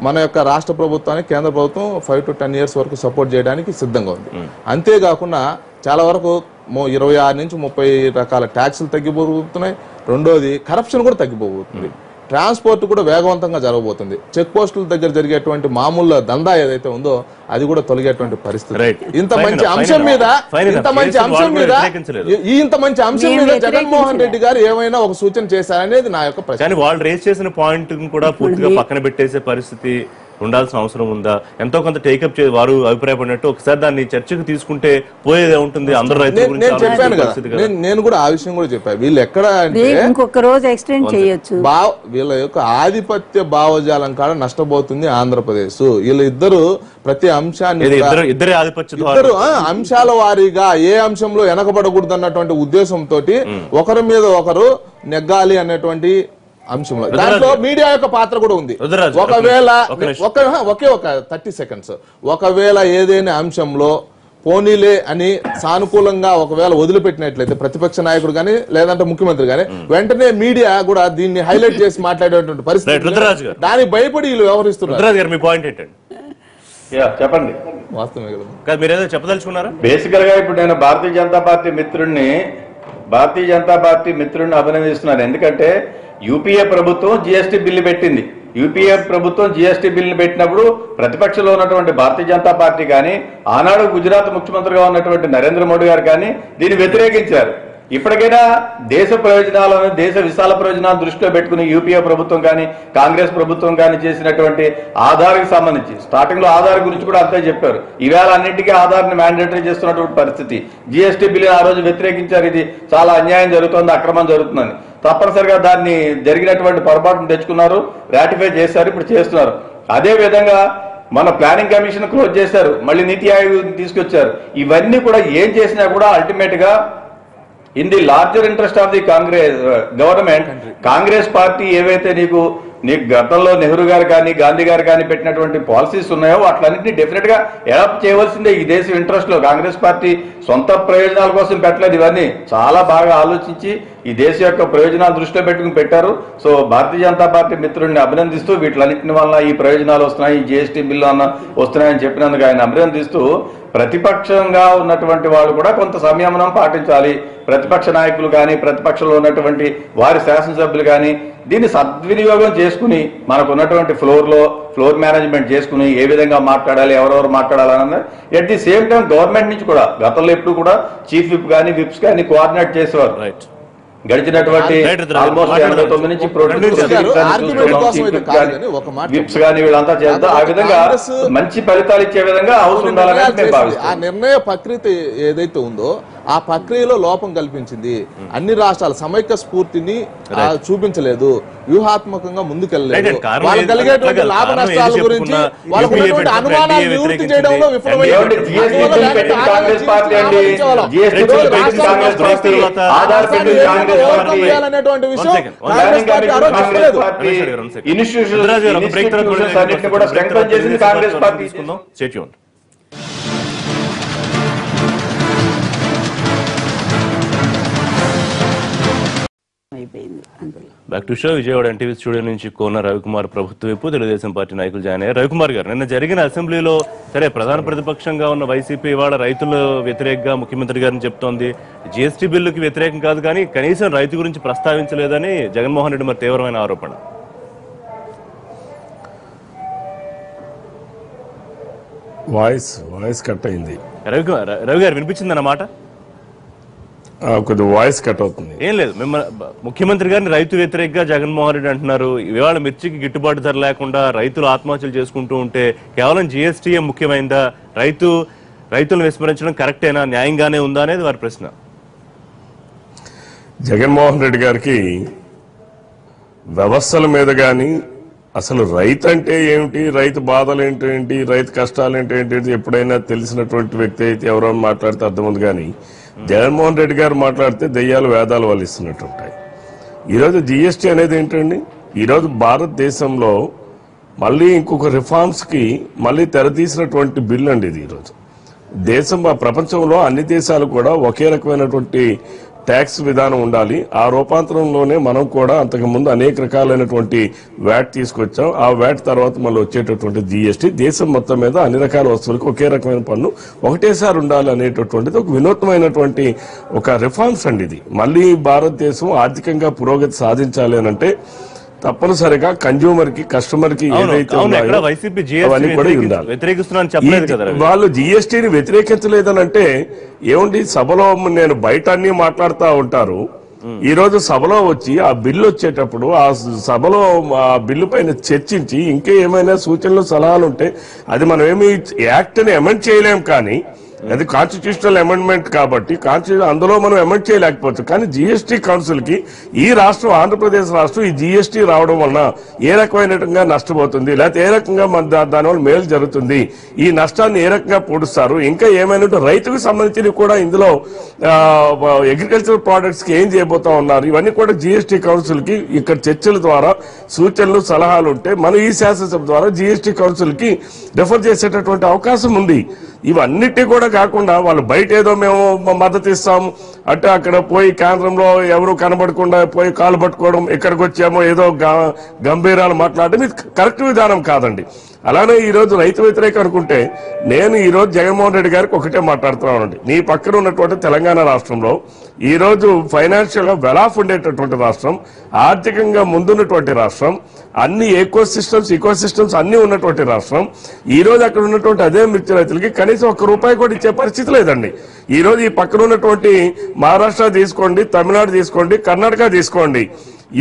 మన యొక్క రాష్ట్ర ప్రభుత్వానికి కేంద్ర ప్రభుత్వం 5 to 10 years వరకు సపోర్ట్ చేయడానికి సిద్ధంగా ఉంది. అంతేకాకుండా చాలా వరకు 26 నుంచి 30 రకాల ట్యాక్సులు తగ్గిపోతున్నాయి. రెండోది కరప్షన్ కూడా తగ్గిపోతుంది. ట్రాన్స్పోర్ట్ కూడా వేగవంతంగా జరగబోతుంది. చెక్ పోస్టుల దగ్గర జరిగేటువంటి మామూలు దందా ఏదైతే ఉందో అది కూడా తొలగేటువంటి పరిస్థితి. ఇంత మంచి అంశం మీద జగన్మోహన్ రెడ్డి గారు ఏమైనా ఒక సూచన చేశారనేది నా యొక్క ప్రశ్న. కానీ వాళ్ళు రేస్ చేసిన పాయింట్ కూడా పూర్తిగా పక్కన పెట్టేసే పరిస్థితి ఉండాల్సిన అవసరం ఉందా? ఎంతో కొంత టేకప్ వారు అభిప్రాయపడినట్టు ఒకసారి దాన్ని చర్చకు తీసుకుంటే పోయేదే ఉంటుంది. అందరూ రైతుల గురించి నేను చెప్పాను కదా, నేను కూడా ఆ విషయం కూడా చెప్పాను. వీళ్ళు ఎక్కడ ఇంకొక రోజు ఎక్స్టెండ్ చేయొచ్చు. వీళ్ళ యొక్క ఆధిపత్య భావజాలం కాడ నష్టపోతుంది ఆంధ్రప్రదేశ్. వీళ్ళిద్దరు ప్రతి అంశాన్ని ఇద్దరు అంశాల వారీగా ఏ అంశంలో వెనకబడకూడదు అన్నటువంటి ఉద్దేశంతో ఒకరి మీద ఒకరు నెగ్గాలి అనేటువంటి అంశంలో దాంట్లో మీడియా యొక్క పాత్ర కూడా ఉంది. ఒకవేళ ఒకే ఒక 30 seconds ఒకవేళ ఏదైనా అంశంలో పోనీలే అని సానుకూలంగా ఒకవేళ వదిలిపెట్టినట్లయితే ప్రతిపక్ష నాయకుడు గానీ లేదంటే ముఖ్యమంత్రి గానీ వెంటనే మీడియా కూడా దీన్ని హైలైట్ చేసి మాట్లాడేటువంటి పరిస్థితి. దానికి భయపడి వీళ్ళు వ్యవహరిస్తున్నారు. చెప్పండి. వాస్తవమే కదా, మీరేదో చెప్పదలుచుకున్నారా? బేసికల్ గా ఇప్పుడు నేను భారతీయ జనతా పార్టీ మిత్రుడిని అభినందిస్తున్నాను. ఎందుకంటే యూపీఏ ప్రభుత్వం GST బిల్లు పెట్టింది. యూపీఏ ప్రభుత్వం GST బిల్లు పెట్టినప్పుడు ప్రతిపక్షంలో ఉన్నటువంటి భారతీయ జనతా పార్టీ కానీ ఆనాడు గుజరాత్ ముఖ్యమంత్రిగా ఉన్నటువంటి నరేంద్ర మోడీ గారు కానీ దీన్ని వ్యతిరేకించారు. ఇప్పటికైనా దేశ ప్రయోజనాలను, దేశ విశాల ప్రయోజనాలను దృష్టిలో పెట్టుకుని యూపీఏ ప్రభుత్వం కానీ కాంగ్రెస్ ప్రభుత్వం కానీ చేసినటువంటి ఆధార్కి సంబంధించి స్టార్టింగ్ లో ఆధార్ గురించి కూడా అంతే చెప్పారు. ఈవేళ అన్నింటికీ ఆధార్ని మ్యాండేటరీ చేస్తున్నటువంటి పరిస్థితి. GST బిల్లుని ఆ రోజు వ్యతిరేకించారు. ఇది చాలా అన్యాయం జరుగుతుంది, అక్రమం జరుగుతుందని. తప్పనిసరిగా దాన్ని జరిగినటువంటి పొరపాటును తెచ్చుకున్నారు, రాటిఫై చేశారు, ఇప్పుడు చేస్తున్నారు. అదే విధంగా మన ప్లానింగ్ కమిషన్ క్లోజ్ చేశారు, మళ్ళీ నీతి ఆయోగ్ తీసుకొచ్చారు. ఇవన్నీ కూడా ఏం చేసినా కూడా అల్టిమేట్ గా in the larger interest of the government, Congress party ఏవైతే నీకు గతంలో నెహ్రూ గారు కానీ గాంధీ గారు కానీ పెట్టినటువంటి పాలసీస్ ఉన్నాయో వాటిలన్నింటినీ డెఫినెట్ గా అడాప్ట్ చేయవలసిందే. ఈ దేశం ఇంట్రెస్ట్ లో కాంగ్రెస్ పార్టీ సొంత ప్రయోజనాల కోసం పెట్టలేదు. ఇవన్నీ చాలా బాగా ఆలోచించి ఈ దేశ యొక్క ప్రయోజనాలు దృష్టిలో పెట్టుకుని పెట్టారు. సో భారతీయ జనతా పార్టీ మిత్రుడిని అభినందిస్తూ వీటిలన్నింటిని వల్ల ఈ ప్రయోజనాలు వస్తున్నాయి, ఈ GST బిల్లు వస్తున్నాయని చెప్పినందుకు ఆయన అభినందిస్తూ ప్రతిపక్షంగా ఉన్నటువంటి వాళ్ళు కూడా కొంత సంయమనం పాటించాలి. ప్రతిపక్ష నాయకులు కానీ ప్రతిపక్షంలో ఉన్నటువంటి వారి శాసనసభ్యులు కానీ దీన్ని సద్వినియోగం చేసుకుని మనకు ఉన్నటువంటి ఫ్లోర్ మేనేజ్మెంట్ చేసుకుని ఏ విధంగా మాట్లాడాలి, ఎవరెవరు మాట్లాడాలన్నది at the same time government నుంచి కూడా గతంలో ఎప్పుడు కూడా చీఫ్ విప్ కానీ విప్స్ కానీ కోఆర్డినేట్ చేసేవారు. గడిచినటువంటి ఆల్మోస్ట్ 89 నుంచి విప్స్ కానీ వీళ్ళంతా చేద్దాం. ఆ విధంగా మంచి ఫలితాలు ఇచ్చే విధంగా హౌస్ ఉండాలని ఆ నిర్ణయ ప్రక్రియ ఏదైతే ఉందో ఆ ప్రక్రియలో లోపం కల్పించింది. అన్ని రాష్ట్రాల సమైక్య స్ఫూర్తిని చూపించలేదు, వ్యూహాత్మకంగా ముందుకెళ్ళలేదు. వాళ్ళకి కలిగేటువంటి లాభ నష్టాల గురించి వాళ్ళకు ఉన్నటువంటి అనుమానాలు నివృత్తి చేయడంలో విఫలమైంది. విషయం కాంగ్రెస్ పార్టీ ఆలోచించలేదు. Congress party back to show. Vijayawada NTV studio నుంచి కోన రవికుమార్ ప్రభుత్వ వైపు తెలుగుదేశం పార్టీ నాయకులు జాయిన్ అయ్యారు. రవికుమార్ గారు, నిన్న జరిగిన అసెంబ్లీలో సరే ప్రధాన ప్రతిపక్షంగా ఉన్న వైసీపీ ఇవాళ రైతుల వ్యతిరేకంగా ముఖ్యమంత్రి గారిని చెప్తోంది. GST బిల్లుకి వ్యతిరేకం కాదు కానీ కనీసం రైతు గురించి ప్రస్తావించలేదని జగన్మోహన్ రెడ్డి మరి తీవ్రమైన ఆరోపణ. వాయిస్ కట్ అయింది. రవి గారు వినిపించింది అన్నమాట. కొద్ది వాయిస్ కట్ అవుతుంది. ఏం లేదు, ముఖ్యమంత్రి గారిని రైతు వ్యతిరేకంగా జగన్మోహన్ రెడ్డి అంటున్నారు. ఇవాళ మిర్చికి గిట్టుబాటు ధర లేకుండా రైతులు ఆత్మహత్యలు చేసుకుంటూ ఉంటే కేవలం జీఎస్టీఏ ముఖ్యమైందా, రైతులను విస్మరించడం కరెక్టేనా, న్యాయంగానే ఉందా అనేది వారి ప్రశ్న. జగన్మోహన్ రెడ్డి గారికి వ్యవస్థల మీద కానీ అసలు రైతు అంటే ఏమిటి, రైతు బాధలు ఏంటి, రైతు కష్టాలు ఏంటి ఎప్పుడైనా తెలిసినటువంటి వ్యక్తి అయితే ఎవరో మాట్లాడితే అర్థముంది. కానీ జగన్మోహన్ రెడ్డి గారు మాట్లాడితే దెయ్యాలు వేదాలు వాళ్ళు ఇస్తున్నట్టుంటాయి. ఈరోజు జిఎస్టీ అనేది ఏంటండి, ఈరోజు భారతదేశంలో మళ్ళీ ఇంకొక రిఫార్మ్స్ కి మళ్ళీ తెరతీసినటువంటి బిల్ అండి ఇది. ఈరోజు ప్రపంచంలో అన్ని దేశాలు కూడా ఒకే రకమైనటువంటి ట్యాక్స్ విధానం ఉండాలి. ఆ రూపాంతరంలోనే మనం కూడా అంతకుముందు అనేక రకాలైనటువంటి వ్యాట్ తీసుకొచ్చాం. ఆ వ్యాట్ తర్వాత మళ్ళీ వచ్చేటటువంటి జిఎస్టీ దేశం మొత్తం మీద అన్ని రకాల వస్తువులకు ఒకే రకమైన పన్ను ఒకటేసారి ఉండాలి అనేటటువంటిది ఒక వినూత్నమైనటువంటి ఒక రిఫార్మ్స్ అండి ఇది. మళ్ళీ భారతదేశం ఆర్థికంగా పురోగతి సాధించాలి అని అంటే తప్పనిసరిగా కన్జ్యూమర్ కి కస్టమర్ కి ఏదైతే అవన్నీ కూడా ఉండాలి. వాళ్ళు జిఎస్టీని వ్యతిరేకించలేదని అంటే ఏముంది, సభలో నేను బయట అన్ని మాట్లాడుతూ ఉంటారు. ఈ రోజు సభలో వచ్చి ఆ బిల్లు వచ్చేటప్పుడు ఆ సభలో ఆ బిల్లు పైన చర్చించి ఇంకా ఏమైనా సూచనలు సలహాలు ఉంటే అది మనం ఏమి యాక్ట్ ని అమెండ్ చేయలేం. కానీ అది కాన్స్టిట్యూషనల్ అమెండ్మెంట్ కాబట్టి అందులో మనం అమెండ్ చేయలేకపోవచ్చు. కానీ జిఎస్టీ కౌన్సిల్ కి ఈ రాష్ట్రం ఆంధ్రప్రదేశ్ రాష్ట్రం ఈ జిఎస్టీ రావడం వలన ఏ రకమైనట్టుగా నష్టపోతుంది, లేకపోతే ఏ రకంగా దానివల్ల మేలు జరుగుతుంది, ఈ నష్టాన్ని ఏ రకంగా పూడుస్తారు, ఇంకా ఏమైనా రైతుకు సంబంధించినవి కూడా ఇందులో అగ్రికల్చర్ ప్రొడక్ట్స్ కి ఏం చేయబోతా ఉన్నారు, ఇవన్నీ కూడా జిఎస్టీ కౌన్సిల్ కి ఇక్కడ చర్చల ద్వారా సూచనలు సలహాలు ఉంటే మనం ఈ శాసనసభ ద్వారా జిఎస్టీ కౌన్సిల్ కి రెఫర్ చేసేటటువంటి అవకాశం ఉంది. ఇవన్నిటి కూడా కాకుండా వాళ్ళు బయట ఏదో మేము మద్దతు ఇస్తాం అంటే అక్కడ పోయి కేంద్రంలో ఎవరు కనబడకుండా పోయి కాలు పట్టుకోవడం, ఇక్కడికి వచ్చామో ఏదో గంభీరాలు మాట్లాడడం ఇది కరెక్ట్ విధానం కాదండి. అలానే ఈ రోజు రైతు వ్యతిరేక అనుకుంటే నేను ఈ రోజు జగన్మోహన్ రెడ్డి గారికి ఒకటే మాట్లాడుతున్నానండి. నీ పక్కన ఉన్నటువంటి తెలంగాణ రాష్ట్రంలో ఈ రోజు ఫైనాన్షియల్ గా వెల్ ఆఫ్ ఉండేటటువంటి రాష్ట్రం, ఆర్థికంగా ముందున్నటువంటి రాష్ట్రం, అన్ని ఈకో సిస్టమ్స్ అన్ని ఉన్నటువంటి రాష్ట్రం. ఈ రోజు అక్కడ ఉన్నటువంటి అదే మిర్చి రైతులకి కనీసం ₹1 కూడా ఇచ్చే పరిస్థితి లేదండి. ఈ రోజు ఈ పక్కన ఉన్నటువంటి మహారాష్ట్ర తీసుకోండి, తమిళనాడు తీసుకోండి, కర్ణాటక తీసుకోండి,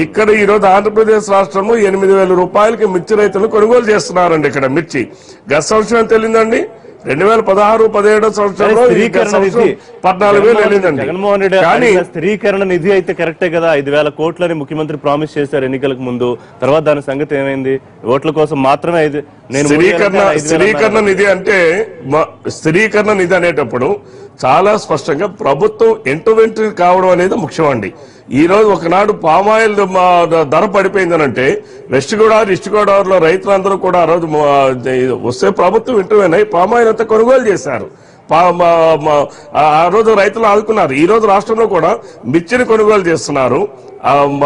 ఇక్కడ ఈ రోజు ఆంధ్రప్రదేశ్ రాష్ట్రంలో ₹8,000 మిర్చి రైతులు కొనుగోలు చేస్తున్నారండి. ఇక్కడ మిర్చి గత సంవత్సరం తెలియదండి 2016-17 సంవత్సరంలో 14,000 వెళ్ళిందండి. జగన్మోహన్ రెడ్డి కానీ స్థిరీకరణ నిధి అయితే కరెక్టే కదా, 5,000 కోట్లని ముఖ్యమంత్రి ప్రామిస్ చేశారు ఎన్నికలకు ముందు. తర్వాత దాని సంగతి ఏమైంది? ఓట్ల కోసం మాత్రమే స్థిరీకరణ నిధి అంటే స్థిరీకరణ నిధి అనేటప్పుడు చాలా స్పష్టంగా ప్రభుత్వం ఇంటర్వెంటరీ కావడం అనేది ముఖ్యం అండి. ఈ రోజు ఒకనాడు పామాయిల్ ధర పడిపోయిందనంటే వెస్ట్ గోదావరి ఈస్ట్ గోదావరిలో రైతులందరూ కూడా ఆ రోజు వస్తే ప్రభుత్వం ఇంటర్వ్యూన్ అయి పామాయిల్ అంతా కొనుగోలు చేశారు. ఆ రోజు రైతులు ఆదుకున్నారు. ఈ రోజు రాష్ట్రంలో కూడా మిర్చిని కొనుగోలు చేస్తున్నారు,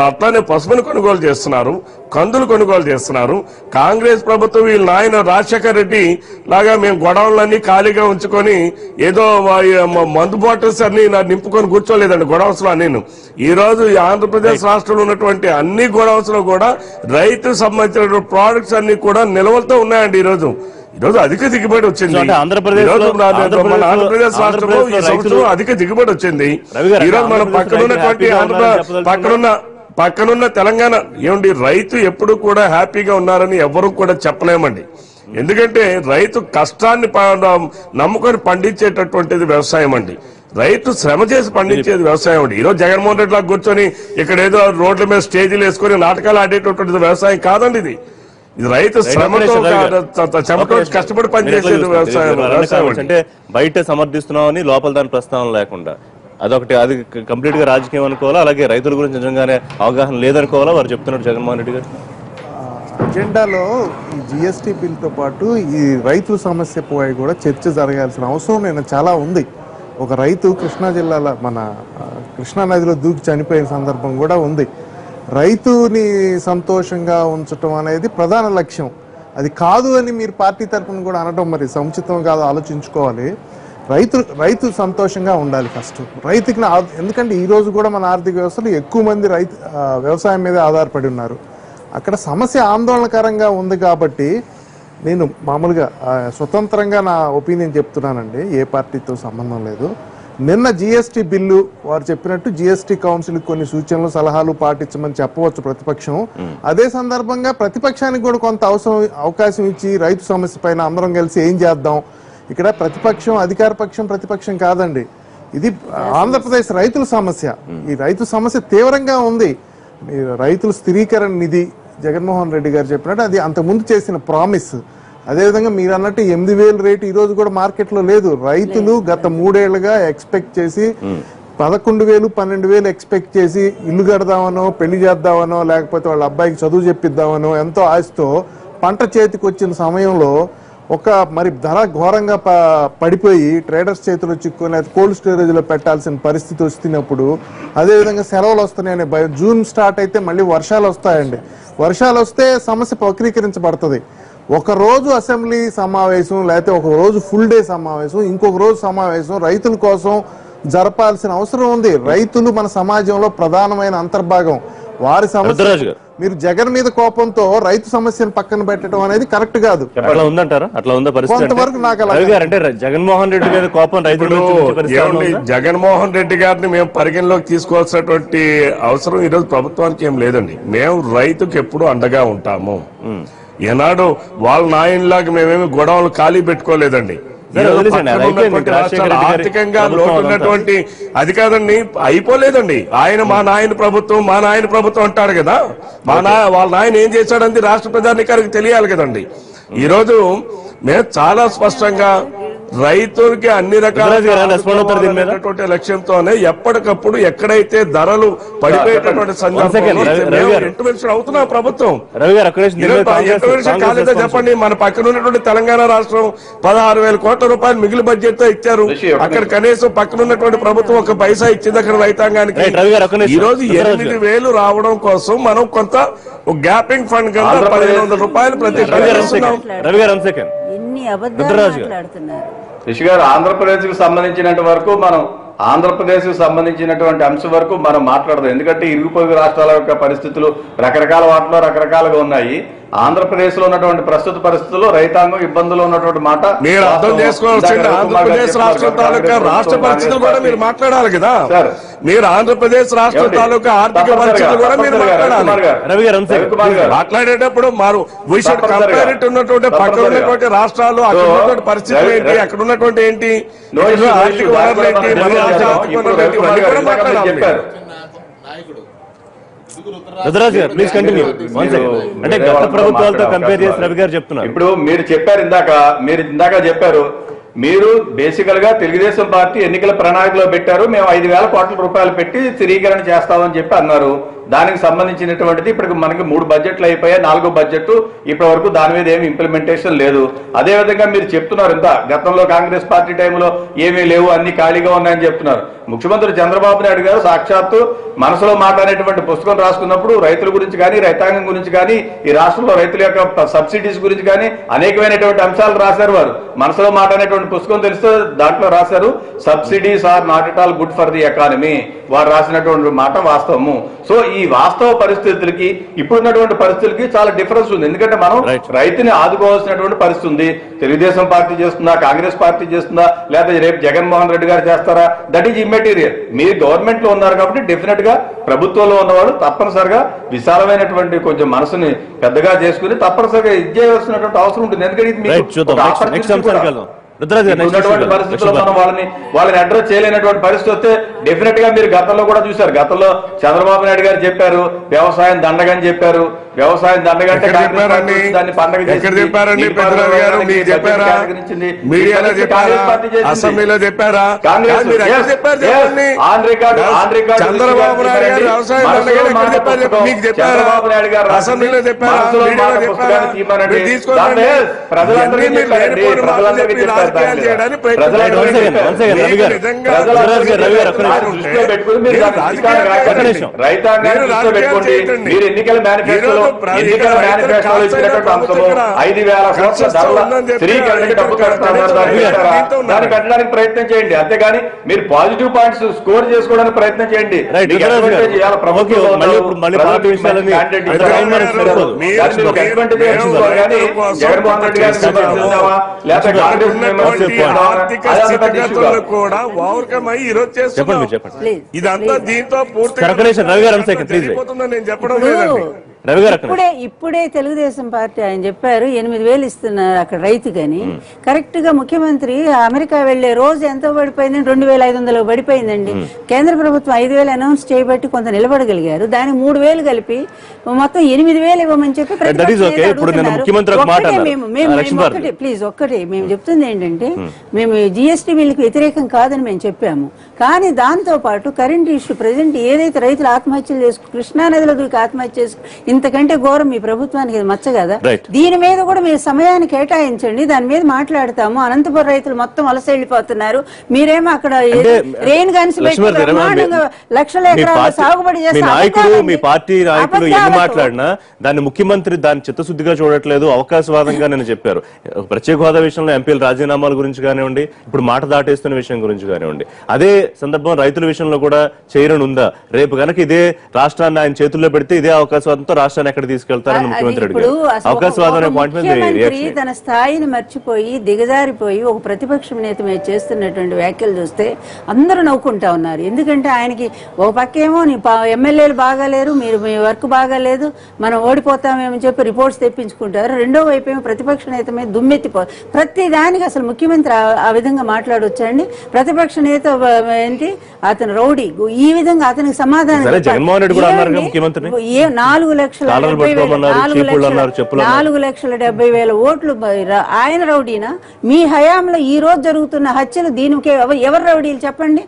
అట్లానే పసుపుని కొనుగోలు చేస్తున్నారు, కందులు కొనుగోలు చేస్తున్నారు. కాంగ్రెస్ ప్రభుత్వం వీళ్ళ నాయన రాజశేఖర్ రెడ్డి లాగా మేము గొడవలన్నీ ఖాళీగా ఉంచుకొని ఏదో మందు బాటిల్స్ అన్ని నింపుకొని కూర్చోలేదండి గొడవస్ లో. నేను ఈ రోజు ఆంధ్రప్రదేశ్ రాష్ట్రంలో ఉన్నటువంటి అన్ని గొడవస్ లో కూడా రైతుకు సంబంధించిన ప్రోడక్ట్స్ అన్ని కూడా నిల్వలతో ఉన్నాయండి. ఈ రోజు అధిక దిగుబడి వచ్చింది. ఆంధ్రప్రదేశ్ రాష్ట్రంలో ఈ సంవత్సరం అధిక దిగుబడి వచ్చింది. ఈ రోజు మన పక్కనున్న తెలంగాణ ఏమండి, రైతు ఎప్పుడు కూడా హ్యాపీగా ఉన్నారని ఎవరు కూడా చెప్పలేమండి. ఎందుకంటే రైతు కష్టాన్ని నమ్ముకొని పండించేటటువంటిది వ్యవసాయం అండి. రైతు శ్రమ చేసి పండించేది వ్యవసాయం అండి. ఈరోజు జగన్మోహన్ రెడ్డి లాగా కూర్చొని ఇక్కడ ఏదో రోడ్ల మీద స్టేజీలు వేసుకొని నాటకాలు ఆడేటటువంటిది వ్యవసాయం కాదండి. ఇది రైతు శ్రమతో కష్టపడి పనిచేసేది వ్యవసాయం. అంటే బయట సమర్థిస్తున్నామని లోపల దాని ప్రస్తావన లేకుండా అదొకటి, అది కంప్లీట్ గా రాజకీయం అనుకోవాలా, అలాగే రైతుల గురించి నిజంగానే అవగాహన లేదనుకోవాలా వారు చెప్తున్నారు జగన్మోహన్ రెడ్డి గారు. అజెండాలో ఈ జిఎస్టీ బిల్తో పాటు ఈ రైతు సమస్య పోయి కూడా చర్చ జరగాల్సిన అవసరం చాలా ఉంది. ఒక రైతు కృష్ణా జిల్లాలో మన కృష్ణా నదిలో దూకి చనిపోయిన సందర్భం కూడా ఉంది. రైతుని సంతోషంగా ఉంచటం అనేది ప్రధాన లక్ష్యం. అది కాదు అని మీరు పార్టీ తరఫున కూడా అనడం మరి సముచితం కాదు, ఆలోచించుకోవాలి. రైతు సంతోషంగా ఉండాలి ఫస్ట్. రైతుకి ఎందుకంటే ఈరోజు కూడా మన ఆర్థిక వ్యవస్థలో ఎక్కువ మంది వ్యవసాయం మీద ఆధారపడి ఉన్నారు. అక్కడ సమస్య ఆందోళనకరంగా ఉంది కాబట్టి నేను మామూలుగా స్వతంత్రంగా నా ఒపీనియన్ చెప్తున్నానండి, ఏ పార్టీతో సంబంధం లేదు. నిన్న జిఎస్టీ బిల్లు వారు చెప్పినట్టు జిఎస్టీ కౌన్సిల్ కొన్ని సూచనలు సలహాలు పాటించమని చెప్పవచ్చు ప్రతిపక్షం. అదే సందర్భంగా ప్రతిపక్షానికి కూడా కొంత అవకాశం ఇచ్చి రైతు సమస్య పైన అందరం కలిసి ఏం చేద్దాం. ఇక్కడ ప్రతిపక్షం అధికార పక్షం ప్రతిపక్షం కాదండి, ఇది ఆంధ్రప్రదేశ్ రైతుల సమస్య. ఈ రైతు సమస్య తీవ్రంగా ఉంది. రైతుల స్థిరీకరణ నిధి జగన్మోహన్ రెడ్డి గారు చెప్పినట్టు అది అంతకుముందు చేసిన ప్రామిస్. అదేవిధంగా మీరు అన్నట్టు 8,000 రేటు ఈ రోజు కూడా మార్కెట్లో లేదు. రైతులు గత 3 ఏళ్లుగా ఎక్స్పెక్ట్ చేసి 11,000, 12,000 ఎక్స్పెక్ట్ చేసి ఇల్లు కడదామనో పెళ్లి చేద్దామనో లేకపోతే వాళ్ళ అబ్బాయికి చదువు చెప్పిద్దామనో ఎంతో ఆశతో పంట చేతికి వచ్చిన సమయంలో మరి ధర ఘోరంగా పడిపోయి ట్రేడర్స్ చేతిలో చిక్కుని అది కోల్డ్ స్టోరేజ్ లో పెట్టాల్సిన పరిస్థితి వస్తున్నప్పుడు, అదేవిధంగా సెలవులు వస్తున్నాయని భయం. జూన్ స్టార్ట్ అయితే మళ్ళీ వర్షాలు వస్తాయండి. వర్షాలు వస్తే సమస్య వక్రీకరించబడుతుంది. ఒక రోజు అసెంబ్లీ సమావేశం లేకపోతే ఒక రోజు ఫుల్ డే సమావేశం, ఇంకొక రోజు సమావేశం రైతుల కోసం జరపాల్సిన అవసరం ఉంది. రైతులు మన సమాజంలో ప్రధానమైన అంతర్భాగం. వారి సమస్య మీరు జగన్ మీద కోపంతో రైతు సమస్యను పక్కన పెట్టడం అనేది కరెక్ట్ కాదు. అట్లా ఉందంటారా? అట్లా ఉందా పరిస్థితి? కొంతవరకు నాకు అంటే జగన్మోహన్ రెడ్డి మీద కోపం రైతులు జగన్మోహన్ రెడ్డి గారిని మేము పరిగణలోకి తీసుకోవాల్సినటువంటి అవసరం ఈ రోజు ప్రభుత్వానికి ఏం లేదండి. మేము రైతుకి ఎప్పుడు అండగా ఉంటాము. ఏనాడు వాళ్ళ నాయనలాగా మేమేమి గొడవలు ఖాళీ పెట్టుకోలేదండి. ఆర్థికంగా లోటు ఉన్నటువంటి అది కాదండి, అయిపోలేదండి. మా నాయన ప్రభుత్వం అంటాడు కదా, వాళ్ళ నాయన ఏం చేశాడంది రాష్ట్ర ప్రజానికానికి తెలియాలి కదండి. ఈ రోజు మేము చాలా స్పష్టంగా రైతులకి అన్ని రకాల లక్ష్యంతోనే ఎప్పటికప్పుడు ఎక్కడైతే ధరలు పడిపోయేటటువంటి సందర్భంలో ఇంటర్వెన్షన్ అవుతున్నాం ప్రభుత్వం. ఇంటర్వెన్షన్ కాలేదో చెప్పండి. మన పక్కన ఉన్నటువంటి తెలంగాణ రాష్ట్రం 16,000 కోట్ల రూపాయలు మిగిలి బడ్జెట్ తో ఇచ్చారు. అక్కడ కనీసం పక్కన ఉన్నటువంటి ప్రభుత్వం 1 పైసా ఇచ్చింది అక్కడ రైతాంగానికి. ఈ రోజు 8,000 రావడం కోసం మనం కొంత గ్యాపింగ్ ఫండ్ కింద 1,500 రూపాయలు ప్రతి రిషి గారు, ఆంధ్రప్రదేశ్ కు సంబంధించినంత వరకు మనం ఆంధ్రప్రదేశ్ కు సంబంధించినటువంటి అంశం వరకు మనం మాట్లాడదాం. ఎందుకంటే ఇరుగు పొరుగు రాష్ట్రాల యొక్క పరిస్థితులు రకరకాల వాటిలో రకరకాలుగా ఉన్నాయి. ఆంధ్రప్రదేశ్ లో ఉన్నటువంటి ప్రస్తుత పరిస్థితుల్లో రైతాంగం ఇబ్బందులు ఉన్నటువంటి మాట మీరు అర్థం చేసుకోవాల్సింది. ఆంధ్రప్రదేశ్ రాష్ట్ర తాలూకా రాష్ట్ర పరిస్థితులు కూడా మీరు మాట్లాడాలి కదా. మీరు ఆంధ్రప్రదేశ్ రాష్ట్ర తాలూకా ఆర్థిక పరిస్థితులు కూడా మీరు మాట్లాడాలి. మాట్లాడేటప్పుడు ఉన్నటువంటి పక్కన ఉన్నటువంటి రాష్ట్రాలు అక్కడ ఉన్నటువంటి పరిస్థితులు ఏంటి, అక్కడ ఉన్నటువంటి ఏంటి, ఆర్థిక వనరులు ఏంటి, మన రాష్ట్ర ఆర్థిక వనరులు ఏంటి, ఇవన్నీ కూడా మాట్లాడాలి. రుద్రరాజు గారు ప్లీజ్ కంటిన్యూ. అంటే గత ప్రభుత్వాలతో కంపేర్ చేసి రవి గారు చెప్తున్నారు. ఇప్పుడు మీరు చెప్పారు ఇందాక చెప్పారు, మీరు బేసికల్ గా తెలుగుదేశం పార్టీ ఎన్నికల ప్రణాళికలో పెట్టారు, మేము 5,000 కోట్ల రూపాయలు పెట్టి స్థిరీకరణ చేస్తామని చెప్పి అన్నారు. దానికి సంబంధించినటువంటిది ఇప్పుడు మనకి 3 బడ్జెట్లు అయిపోయాయి, 4వ బడ్జెట్ ఇప్పటి వరకు దాని మీద ఏమి ఇంప్లిమెంటేషన్ లేదు. అదేవిధంగా మీరు చెప్తున్నారు ఇంత గతంలో కాంగ్రెస్ పార్టీ టైంలో ఏమీ లేవు, అన్ని ఖాళీగా ఉన్నాయని చెప్తున్నారు. ముఖ్యమంత్రి చంద్రబాబు నాయుడు గారు సాక్షాత్తు మనసులో మాట అనేటువంటి పుస్తకం రాసుకున్నప్పుడు రైతుల గురించి కానీ రైతాంగం గురించి కానీ ఈ రాష్ట్రంలో రైతుల యొక్క సబ్సిడీస్ గురించి కానీ అనేకమైనటువంటి అంశాలు రాశారు. వారు మనసులో మాట అనేటువంటి పుస్తకం తెలిస్తే దాంట్లో రాశారు, subsidies are not at all good for the economy. వారు రాసినటువంటి మాట వాస్తవము. సో ఈ వాస్తవ పరిస్థితులకి ఇప్పుడున్నటువంటి పరిస్థితులకి చాలా డిఫరెన్స్ ఉంది. ఎందుకంటే మనం రైతుని ఆదుకోవాల్సినటువంటి పరిస్థితి ఉంది. తెలుగుదేశం పార్టీ చేస్తుందా, కాంగ్రెస్ పార్టీ చేస్తుందా, లేదా రేపు జగన్మోహన్ రెడ్డి గారు చేస్తారా, దట్ ఈజ్ ఇమ్మెటీరియల్. మీరు గవర్నమెంట్ లో ఉన్నారు కాబట్టి డెఫినెట్ గా ప్రభుత్వంలో ఉన్నవాడు తప్పనిసరిగా విశాలమైనటువంటి కొంచెం మనసుని పెద్దగా చేసుకుని తప్పనిసరిగా ఇది చేయవలసినటువంటి అవసరం ఉంటుంది. ఎందుకంటే ఉన్నటువంటి పరిస్థితుల్లో మనం వాళ్ళని అడ్రస్ చేయలేనటువంటి పరిస్థితి వస్తే డెఫినెట్ గా మీరు గతంలో కూడా చూశారు. గతంలో చంద్రబాబు నాయుడు గారు చెప్పారు వ్యవసాయం దండగని చెప్పారు. వ్యవసాయం దండగంటే దాన్ని పండగ అసెంబ్లీలో చెప్పారా? చంద్రబాబు నాయుడు గారు అసెంబ్లీలో చెప్పారు. రైతాంగాన్ని దృష్టిలో పెట్టుకోండి. మీరు ఎన్నికల మేనిఫెస్టోలో ఎన్నికల మేనిఫెస్టోలో ఇచ్చినటువంటి అంశము 5,000 కోట్ల ధరల స్థిరీకరణకి డబ్బు కడుతున్నారు. దాన్ని పెట్టడానికి ప్రయత్నం చేయండి, అంతేగాని మీరు పాజిటివ్ పాయింట్స్ స్కోర్ చేసుకోవడానికి ప్రయత్నం చేయండి. జగన్మోహన్ రెడ్డి గారు కూడా ఓవర్కమై ఈరోజు చేస్తున్నారు. ఇదంతా దీంతో పూర్తి నేను చెప్పడం లేదండి. ఇప్పుడే తెలుగుదేశం పార్టీ ఆయన చెప్పారు 8,000 ఇస్తున్నారు అక్కడ రైతుకని. కరెక్ట్ గా ముఖ్యమంత్రి అమెరికా వెళ్లే రోజు ఎంత పడిపోయింది? 2,500 పడిపోయిందండి. కేంద్ర ప్రభుత్వం 5,000 అనౌన్స్ చేయబట్టి కొంత నిలబడగలిగారు. దానికి 3,000 కలిపి మొత్తం 8,000 ఇవ్వమని చెప్పి ప్లీజ్ ఒక్కటి మేము చెప్తుంది ఏంటంటే, మేము GST బిల్లుకి వ్యతిరేకం కాదని మేము చెప్పాము. కానీ దాంతో పాటు కరెంట్ ఇష్యూ ప్రెసెంట్ ఏదైతే రైతులు ఆత్మహత్యలు చేసుకు కృష్ణానదిలో దూకి ఆత్మహత్య చేసుకు ఇంతకంటే ఘోరం మీ ప్రభుత్వానికి మచ్చ కదా. దీని మీద కూడా మీరు సమయాన్ని కేటాయించండి, దాని మీద మాట్లాడతాము. అనంతపురం రైతులు మొత్తం వలస వెళ్ళిపోతున్నారు, మీరేమో అక్కడ రెయిన్ గన్స్ లక్షల ఎకరాల సాగుబడి నాయకులు మీ పార్టీ నాయకులు ఎన్ని మాట్లాడినా దాన్ని ముఖ్యమంత్రి దాన్ని చిత్తశుద్ధిగా చూడట్లేదు, అవకాశవాదంగా నేను చెప్పారు. ప్రత్యేక హోదా విషయంలో ఎంపీల రాజీనామాల గురించి కానివ్వండి, ఇప్పుడు మాట దాటేస్తున్న విషయం గురించి కానివ్వండి, అదే సందర్భం రైతుల విషయంలో కూడా చేయరని ఉందా? రేపు కనుక ఇదే రాష్ట్రాన్ని ఆయన చేతుల్లో పెడితే ఇదే అవకాశవాదంతో రాష్ట్రాన్ని ఎక్కడ తీసుకెళ్తారని ముఖ్యమంత్రి అడిగారు. అవకాశవాదం అనే పాయింట్ మీద తన స్థాయిని మర్చిపోయి దిగజారిపోయి ఒక ప్రతిపక్ష నేత మీద చేస్తున్నటువంటి వ్యాఖ్యలు చూస్తే అందరూ నవ్వుకుంటా ఉన్నారు. ఎందుకంటే ఆయనకి ఒక పక్కేమో నీ ఎమ్మెల్యేలు బాగాలేరు, మీరు మీ వర్క్ బాగాలేదు, మనం ఓడిపోతామేమని చెప్పి రిపోర్ట్స్ తెప్పించుకుంటారు. రెండో వైపు ఏమో ప్రతిపక్ష నేత మీద దుమ్మెత్తిపో ప్రతి దానికి అసలు ముఖ్యమంత్రి ఆ విధంగా మాట్లాడొచ్చండి. ప్రతిపక్ష నేత ఏంటి అతను రౌడీ, ఈ విధంగా అతనికి సమాధానం 4,70,000 ఓట్లు ఆయన రౌడీనా? మీ హయాంలో ఈ రోజు జరుగుతున్న హత్యలు దీనికి ఎవరు రౌడీలు చెప్పండి?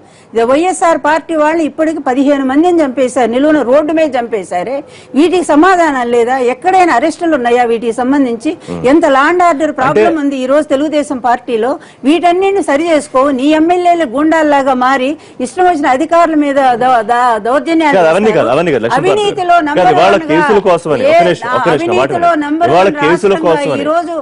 వైఎస్ఆర్ పార్టీ వాళ్ళు ఇప్పటికి 15 మందిని చంపేశారు, నిలువున రోడ్డు మీద చంపేశారే. వీటికి సమాధానం లేదా? ఎక్కడైనా అరెస్టులు ఉన్నాయా వీటికి సంబంధించి? ఎంత లాండ్ ఆర్డర్ ప్రాబ్లం ఉంది ఈ రోజు తెలుగుదేశం పార్టీలో? వీటన్నిటిని సరి చేసుకో. నీ ఎమ్మెల్యేలు గుండాల్లాగా మారి ఇష్టం వచ్చిన అధికారుల మీద దౌర్జన్యాలు, అవినీతిలో ఈ రోజు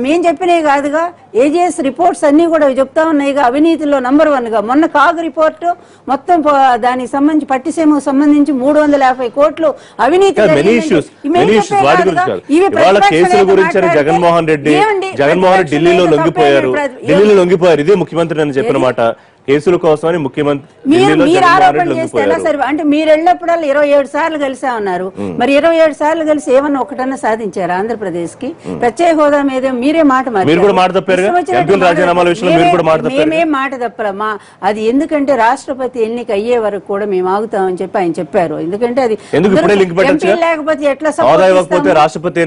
మేం చెప్పినవి కాదుగా, ఏజీఎస్ రిపోర్ట్స్ అన్ని కూడా చెప్తా ఉన్నాయిగా, అవినీతిలో నంబర్ 1 గా. మొన్న కాగ్ రిపోర్ట్ మొత్తం దానికి సంబంధించి పట్టిసీమకు సంబంధించి 350 కోట్లు అవినీతి. జగన్మోహన్ రెడ్డి ఢిల్లీలో లొంగిపోయారు. ఇదే ముఖ్యమంత్రి అని చెప్పిన మాట. కేసుల కోసమని ముఖ్యమంత్రి మీరు ఆరోపణ చేస్తే ఎలా సరే? అంటే మీరు వెళ్ళినప్పుడల్లా 27 సార్లు కలిసా ఉన్నారు. మరి 27 సార్లు కలిసి ఏమన్నా ఒకటన్నా సాధించారు ఆంధ్రప్రదేశ్ కి? ప్రత్యేక హోదా మీద మీరే మాట మేమేం మాట తప్పలమ్మా. అది ఎందుకంటే రాష్ట్రపతి ఎన్నిక అయ్యే వరకు కూడా మేము ఆగుతామని చెప్పి ఆయన చెప్పారు. ఎందుకంటే అది లేకపోతే ఎట్లా రాష్ట్రపతి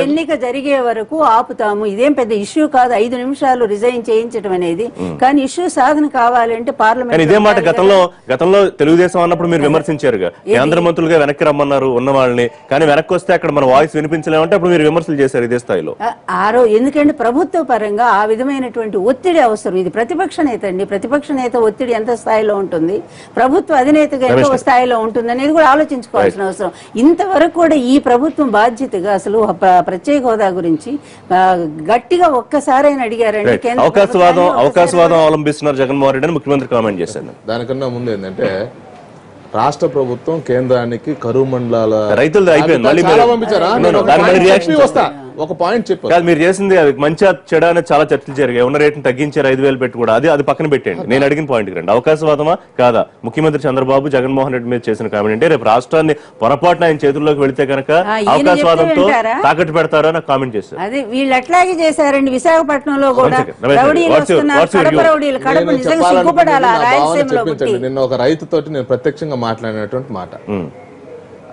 ఎన్నిక జరిగే వరకు ఆపుతాము. ఇదేం పెద్ద ఇష్యూ కాదు, 5 నిమిషాలు రిజైన్ చేయించడం అనేది. కానీ ఇష్యూ సాధన కావాలంటే పార్లమెంట్. ఇదే మాట గతంలో తెలుగుదేశం అన్నప్పుడు మీరు విమర్శించారుగా, కేంద్ర మంత్రులుగా వెనక్కి రమ్మన్నారు ఉన్న వాళ్ళని, కానీ వెనక్కి వస్తే అక్కడ మన వాయిస్ వినిపించలేమంటే అప్పుడు మీరు విమర్శలు చేశారు ఇదే స్థాయిలో. ఎందుకంటే ప్రభుత్వ పరంగా ఆ విధమైనటువంటి ఒత్తిడి అవసరం. ఇది ప్రతిపక్ష నేత అండి, ప్రతిపక్ష నేత ఒత్తిడి ఎంత స్థాయిలో ఉంటుంది, ప్రభుత్వ అధినేతగా ఎంత స్థాయిలో ఉంటుంది అనేది కూడా ఆలోచించుకోవాల్సిన అవసరం. ఇంతవరకు కూడా ఈ ప్రభుత్వం బాధ్యతగా అసలు ప్రత్యేక హోదా గురించి గట్టిగా ఒక్కసారైనా అడిగారండి. అవకాశవాదం అవలంబిస్తున్నారు జగన్మోహన్ రెడ్డి అని ముఖ్యమంత్రి కామెంట్ చేశారు. దానికన్నా ముందు ఏంటంటే రాష్ట్ర ప్రభుత్వం కేంద్రానికి కరువు మండలాల రైతులు ఒక పాయింట్ చెప్పు. మీరు చేసింది అది మంచి చెడ అనేది చాలా చర్చలు జరిగాయి. ఉన్న రేటును తగ్గించారు 5,000 పెట్టి కూడా. అది పక్కన పెట్టండి. నేను అడిగిన పాయింట్ రండి. అవకాశవాదమా కాదా? ముఖ్యమంత్రి చంద్రబాబు జగన్మోహన్ రెడ్డి మీద చేసిన కామెంట్ అంటే రేపు రాష్ట్రాన్ని పొరపాటున ఆయన చేతుల్లోకి వెళితే కనుక అవకాశవాదంతో తాకట్టు పెడతారా నాకు కామెంట్ చేశారు. అదే వీళ్ళు అట్లాగే చేశారండి విశాఖపట్నంలో కూడా. నిన్న ఒక రైతు తోటి నేను ప్రత్యక్షంగా మాట్లాడినటువంటి మాట.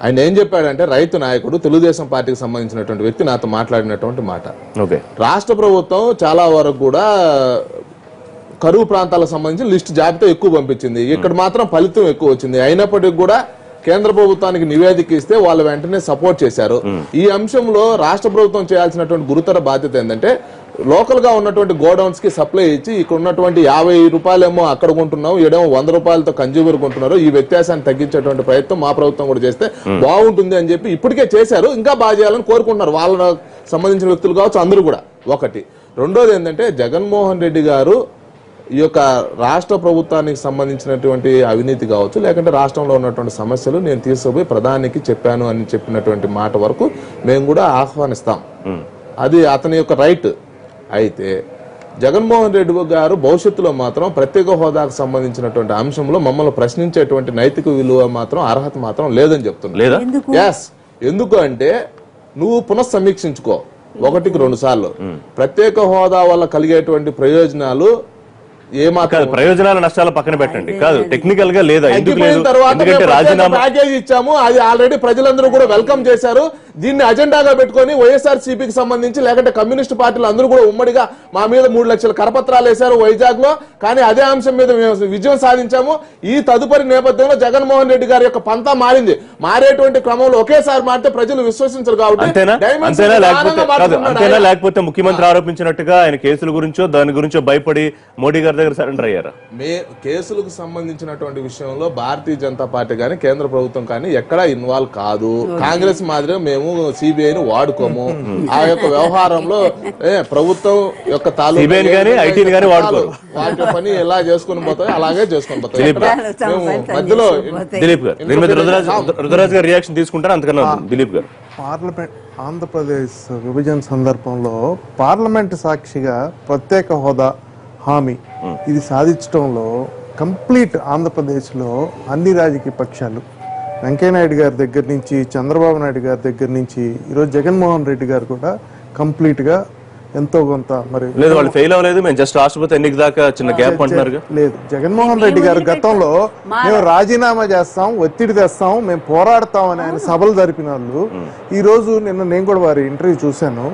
ఆయన ఏం చెప్పాడంటే, రైతు నాయకుడు తెలుగుదేశం పార్టీకి సంబంధించినటువంటి వ్యక్తి నాతో మాట్లాడినటువంటి మాట. రాష్ట్ర ప్రభుత్వం చాలా వరకు కూడా కరువు ప్రాంతాలకు సంబంధించి లిస్టు జాబితా ఎక్కువ పంపించింది, ఇక్కడ మాత్రం ఫలితం ఎక్కువ వచ్చింది. అయినప్పటికీ కూడా కేంద్ర ప్రభుత్వానికి నివేదిక ఇస్తే వాళ్ళు వెంటనే సపోర్ట్ చేశారు. ఈ అంశంలో రాష్ట్ర ప్రభుత్వం చేయాల్సినటువంటి గురుతర బాధ్యత ఏంటంటే లోకల్ గా ఉన్నటువంటి గోడౌన్స్ కి సప్లై ఇచ్చి ఇక్కడ ఉన్నటువంటి 50 రూపాయలేమో అక్కడ కొంటున్నాం, ఈడేమో 100 రూపాయలతో కన్జ్యూమర్ కొంటున్నారు, ఈ వ్యత్యాసాన్ని తగ్గించేటువంటి ప్రయత్నం మా ప్రభుత్వం కూడా చేస్తే బాగుంటుంది అని చెప్పి ఇప్పటికే చేశారు. ఇంకా బాగా చేయాలని కోరుకుంటున్నారు వాళ్ళ సంబంధించిన వ్యక్తులు కావచ్చు, అందరూ కూడా. ఒకటి. రెండోది ఏంటంటే జగన్మోహన్ రెడ్డి గారు ఈ యొక్క రాష్ట్ర ప్రభుత్వానికి సంబంధించినటువంటి అవినీతి కావచ్చు, లేకుంటే రాష్ట్రంలో ఉన్నటువంటి సమస్యలు నేను తీసుకుపోయి ప్రధానికి చెప్పాను అని చెప్పినటువంటి మాట వరకు మేము కూడా ఆహ్వానిస్తాం. అది అతని యొక్క రైట్. అయితే జగన్మోహన్ రెడ్డి గారు భవిష్యత్తులో మాత్రం ప్రత్యేక హోదాకు సంబంధించినటువంటి అంశంలో మమ్మల్ని ప్రశ్నించేటువంటి నైతిక విలువ మాత్రం అర్హత మాత్రం లేదని చెప్తున్నా. ఎందుకు అంటే నువ్వు పునఃసమీక్షించుకో 1-2 సార్లు. ప్రత్యేక హోదా వల్ల కలిగేటువంటి ప్రయోజనాలు ఏమాత్రం ప్రయోజనాల నష్టాలు పక్కన పెట్టండి, కాదు టెక్నికల్ గా లేదా ప్యాకేజ్ ఇచ్చాము, అది ఆల్రెడీ ప్రజలందరూ కూడా వెల్కమ్ చేశారు. దీన్ని అజెండాగా పెట్టుకుని వైఎస్ఆర్సీపీకి సంబంధించి లేకుంటే కమ్యూనిస్ట్ పార్టీలు అందరూ కూడా ఉమ్మడిగా మా మీద 3 లక్షల కరపత్రాలు వేశారు వైజాగ్ లో. కానీ అదే అంశం మీద మేము విజయం సాధించాము. ఈ తదుపరి నేపథ్యంలో జగన్మోహన్ రెడ్డి గారి యొక్క పంతా మారింది. మారేటువంటి క్రమంలో ఒకేసారి మారితే ప్రజలు విశ్వసించరు కాబట్టి లేకపోతే ముఖ్యమంత్రి ఆరోపించినట్టుగా ఆయన కేసుల గురించో దాని గురించో భయపడి మోడీ గారి దగ్గర సరెండర్ అయ్యారా? కేసులకు సంబంధించినటువంటి విషయంలో భారతీయ జనతా పార్టీ కానీ కేంద్ర ప్రభుత్వం కానీ ఎక్కడా ఇన్వాల్వ్ కాదు. కాంగ్రెస్ మాదిరిగా మేము సిబిఐని వాడుకోము. ఆ యొక్క వ్యవహారంలో ప్రభుత్వం యొక్క వాటి పని ఎలా చేసుకుని పోతాయి అలాగే చేసుకుని పోతాయి. మధ్యలో దిలీప్ గారు రుద్రరాజ్ గారు రియాక్షన్ తీసుకుంటారు. అంతకన్నా దిలీప్ గారు పార్లమెంట్ ఆంధ్రప్రదేశ్ విభజన సందర్భంలో పార్లమెంట్ సాక్షిగా ప్రత్యేక హోదా హామీ ఇది సాధించడంలో కంప్లీట్ ఆంధ్రప్రదేశ్లో అన్ని రాజకీయ పక్షాలు వెంకయ్యనాయుడు గారి దగ్గర నుంచి చంద్రబాబు నాయుడు గారి దగ్గర నుంచి ఈరోజు జగన్మోహన్ రెడ్డి గారు కూడా కంప్లీట్ గా ఎంతో కొంత మరి లేదు వాళ్ళు ఫెయిల్ అవ్వలేదు. మేము జస్ట్ రాష్ట్రపతి ఎన్నిక దాకా చిన్న గ్యాప్ అంటున్నారు. లేదు జగన్మోహన్ రెడ్డి గారు గతంలో మేము రాజీనామా చేస్తాం, ఒత్తిడి తెస్తాం, మేము పోరాడతాం అని ఆయన సభలు జరిపిన వాళ్ళు ఈ రోజు నేను కూడా వారి ఇంటర్వ్యూ చూశాను.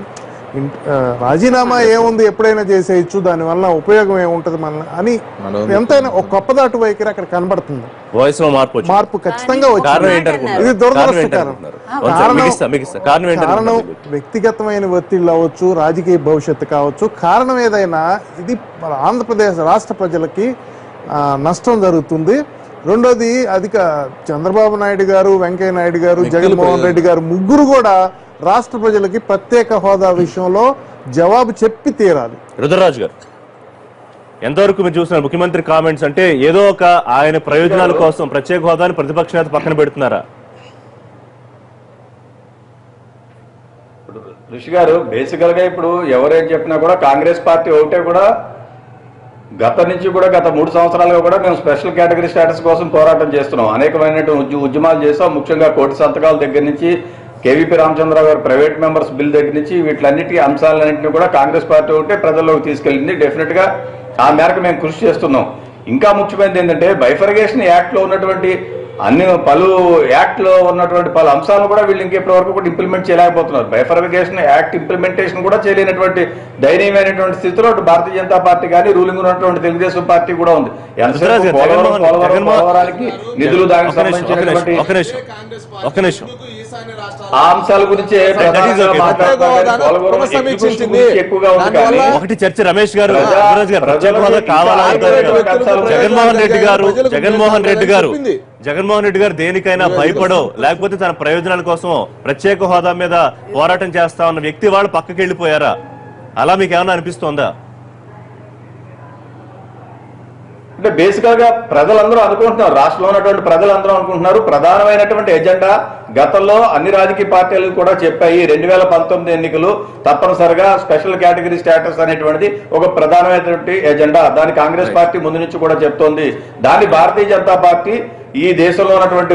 రాజీనామా ఏముంది ఎప్పుడైనా చేసేయచ్చు, దానివల్ల ఉపయోగం ఏముంటది మన అని ఎంతైనా ఒక గొప్పదాటు వైఖరి అక్కడ కనబడుతుంది. మార్పు ఖచ్చితంగా వచ్చింది. ఇది దురదృష్టకరం. కారణం వ్యక్తిగతమైన ఒత్తిళ్ళు అవ్వచ్చు, రాజకీయ భవిష్యత్తు కావచ్చు, కారణం ఏదైనా ఇది ఆంధ్రప్రదేశ్ రాష్ట్ర ప్రజలకి నష్టం జరుగుతుంది. రెండోది అధిక చంద్రబాబు నాయుడు గారు, వెంకయ్య నాయుడు గారు, జగన్మోహన్ రెడ్డి గారు ముగ్గురు కూడా రాష్ట్ర ప్రజలకి ప్రత్యేక హోదా విషయంలో జవాబు చెప్పి తీరాలి. రుద్రరాజు గారు ఎంతవరకు మీరు చూస్తున్నారు ముఖ్యమంత్రి కామెంట్స్? అంటే ఏదో ఒక ఆయన ప్రయోజనాల కోసం ప్రత్యేక హోదాని ప్రతిపక్ష నేత పక్కన పెడుతున్నారా? ఋషి గారు బేసికల్ గా ఇప్పుడు ఎవరేం చెప్పినా కూడా కాంగ్రెస్ పార్టీ ఒకటే కూడా గత 3 సంవత్సరాలుగా కూడా మేము స్పెషల్ కేటగిరీ స్టేటస్ కోసం పోరాటం చేస్తున్నాం. అనేకమైనటువంటి ఉద్యమాలు చేస్తాం. ముఖ్యంగా కోటి సంతకాల దగ్గర నుంచి కేవీపీ రామచంద్రరావు గారు ప్రైవేట్ మెంబర్స్ బిల్ దగ్గర నుంచి వీటిలన్నిటి అంశాలన్నింటినీ కూడా కాంగ్రెస్ పార్టీ ఒకటే ప్రజల్లోకి తీసుకెళ్ళింది. డెఫినెట్ గా ఆ మేరకు మేము కృషి చేస్తున్నాం. ఇంకా ముఖ్యమైనది ఏంటంటే బైఫర్గేషన్ యాక్ట్ లో ఉన్నటువంటి పలు యాక్ట్ లో ఉన్నటువంటి పలు అంశాలను కూడా వీళ్ళు ఇంకెప్పటి వరకు కూడా ఇంప్లిమెంట్ చేయలేకపోతున్నారు. బైఫర్గేషన్ యాక్ట్ ఇంప్లిమెంటేషన్ కూడా చేయలేనటువంటి దయనీయమైనటువంటి స్థితిలో భారతీయ జనతా పార్టీ కానీ రూలింగ్ ఉన్నటువంటి తెలుగుదేశం పార్టీ కూడా ఉంది. పోలవరానికి నిధులు దానికి సంబంధించినటువంటి ఆ అంశాల గురించి ఎక్కువగా ఉంది. ఒకటి చర్చ రమేష్ గారు జగన్మోహన్ రెడ్డి గారు దేనికైనా భయపడో లేకపోతే తన ప్రయోజనాల కోసం ప్రత్యేక హోదా మీద పోరాటం చేస్తా ఉన్న వ్యక్తి వాళ్ళు పక్కకి వెళ్ళిపోయారా? అలా మీకు ఏమన్నా అనిపిస్తోందా? అంటే బేసికల్ గా ప్రజలందరూ అనుకుంటున్నారు, రాష్ట్రంలో ఉన్నటువంటి ప్రజలందరూ అనుకుంటున్నారు ప్రధానమైనటువంటి ఎజెండా గతంలో అన్ని రాజకీయ పార్టీలు కూడా చెప్పాయి. 2019 ఎన్నికలు తప్పనిసరిగా స్పెషల్ కేటగిరీ స్టేటస్ అనేటువంటిది ఒక ప్రధానమైనటువంటి ఎజెండా. దాన్ని కాంగ్రెస్ పార్టీ ముందు నుంచి కూడా చెప్తోంది. దాన్ని భారతీయ జనతా పార్టీ ఈ దేశంలో ఉన్నటువంటి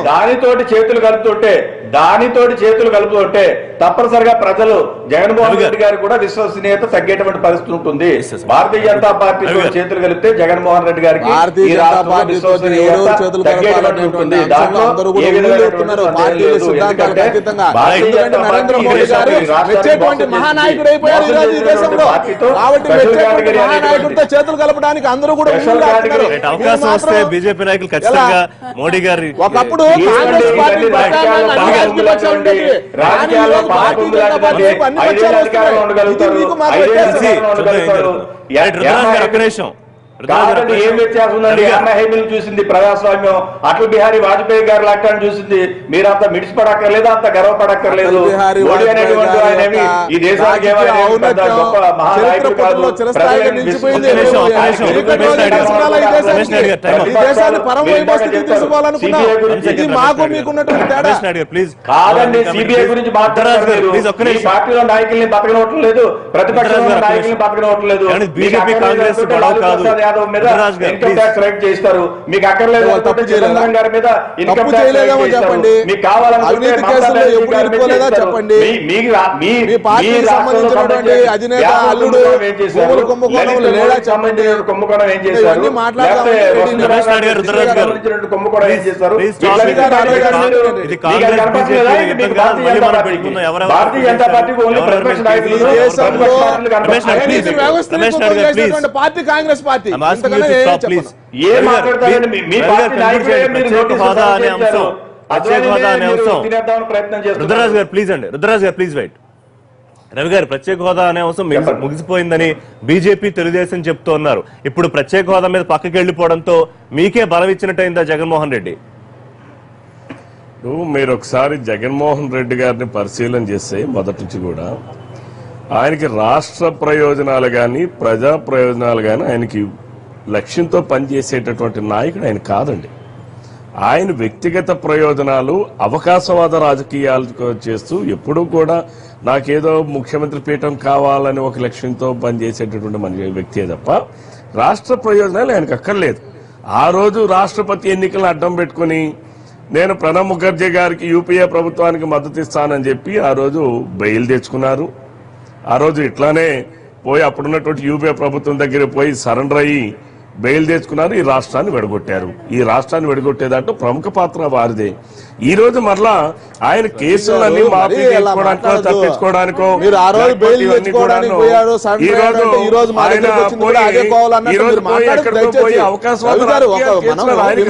దానితోటి చేతులు కలుపుతుంటే దానితోటి చేతులు కలుపుతుంటే తప్పనిసరిగా ప్రజలు జగన్మోహన్ రెడ్డి గారు కూడా విశ్వసనీయత తగ్గేటువంటి పరిస్థితి ఉంటుంది. భారతీయ జనతా పార్టీతో చేతులు కలిపితే జగన్మోహన్ రెడ్డి గారికి ఈ రాష్ట్రంలో విశ్వసనీయత తగ్గేటువంటి ఉంటుంది. దాంట్లో ఏ విధంగా చేతులు కలపడానికి అందరూ కూడా అవకాశం వస్తే బీజేపీ నాయకులు ఖచ్చితంగా మోడీ గారి ఒకప్పుడు ఏం వ్యత్యాసం ఉందండి? హామీలు చూసింది ప్రజాస్వామ్యం, అటల్ బిహారీ వాజ్పేయి గారు లెక్కను చూసింది. మీరంతా మిడిచిపడక్కర్లేదు, అంత గర్వపడక్కర్లేదు. మోడీ అనేటువంటి ఆయన ఈ దేశానికి గొప్ప మహానాయకుడు కాదు. కాదండి, సిబిఐ గురించి మాట్లాడారు. పార్టీలో నాయకుల్ని బతకనవట్లేదు, ప్రతిపక్షంలో నాయకుల్ని బతకనవట్లేదు. బీజేపీ కాంగ్రెస్ యాదవ్ మీద ఇన్కమ్ ట్యాక్స్ రైట్ చేస్తారు, మీకు అక్కర్లేదు. చిదంబరం గారి మీద ఇన్కమ్ ట్యాక్స్ రైట్ చేస్తారు. మీకు కావాలనుకుంటే కుంభకోణం ఏం చేశారు, కుంభకోణం ఏం చేస్తారు. భారతీయ జనతా పార్టీకి ఓన్లీ ప్రతిపక్ష నాయకులు పార్టీ కాంగ్రెస్ పార్టీ ఏం మాట్లాడతారండి? మీ పార్టీ రుద్రరాజు గారు ప్లీజ్ అండి, రుద్రరాజు గారు ప్లీజ్ వెయిట్. రవి గారు, ప్రత్యేక హోదా అనే అంశం ముగిసిపోయిందని బీజేపీ తెలుగుదేశం చెప్తూ ఉన్నారు. ఇప్పుడు ప్రత్యేక హోదా మీద పక్కకి వెళ్లిపోవడంతో మీకే బలం ఇచ్చినట్టయిందా జగన్మోహన్ రెడ్డి? మీరు ఒకసారి జగన్మోహన్ రెడ్డి గారిని పరిశీలన చేస్తే మొదటి నుంచి కూడా ఆయనకి రాష్ట్ర ప్రయోజనాలు కానీ ప్రజా ప్రయోజనాలు కానీ ఆయనకి లక్ష్యంతో పనిచేసేటటువంటి నాయకుడు ఆయన కాదండి. ఆయన వ్యక్తిగత ప్రయోజనాలు, అవకాశవాద రాజకీయాలు చేస్తూ ఎప్పుడూ కూడా నాకేదో ముఖ్యమంత్రి పీఠం కావాలని ఒక లక్ష్యంతో పనిచేసేటటువంటి మన వ్యక్తే తప్ప రాష్ట్ర ప్రయోజనాలు ఆయనకు అక్కర్లేదు. ఆ రోజు రాష్ట్రపతి ఎన్నికలను అడ్డం పెట్టుకుని నేను ప్రణబ్ ముఖర్జీ గారికి యూపీఏ ప్రభుత్వానికి మద్దతు ఇస్తానని చెప్పి ఆ రోజు బెయిల్ తెచ్చుకున్నారు. ఆ రోజు ఇట్లానే పోయి అప్పుడున్నటువంటి యూపీఏ ప్రభుత్వం దగ్గర పోయి సరెండర్ అయ్యి బెయిల్ తెచ్చుకున్నారు. ఈ రాష్ట్రాన్ని విడగొట్టారు. ఈ రాష్ట్రాన్ని విడగొట్టేదంటూ ప్రముఖ పాత్ర వారిదే. ఈ రోజు మరలా ఆయన కేసులన్నీ మాఫీ చేసుకోవడానికో తప్పించుకోవడానికో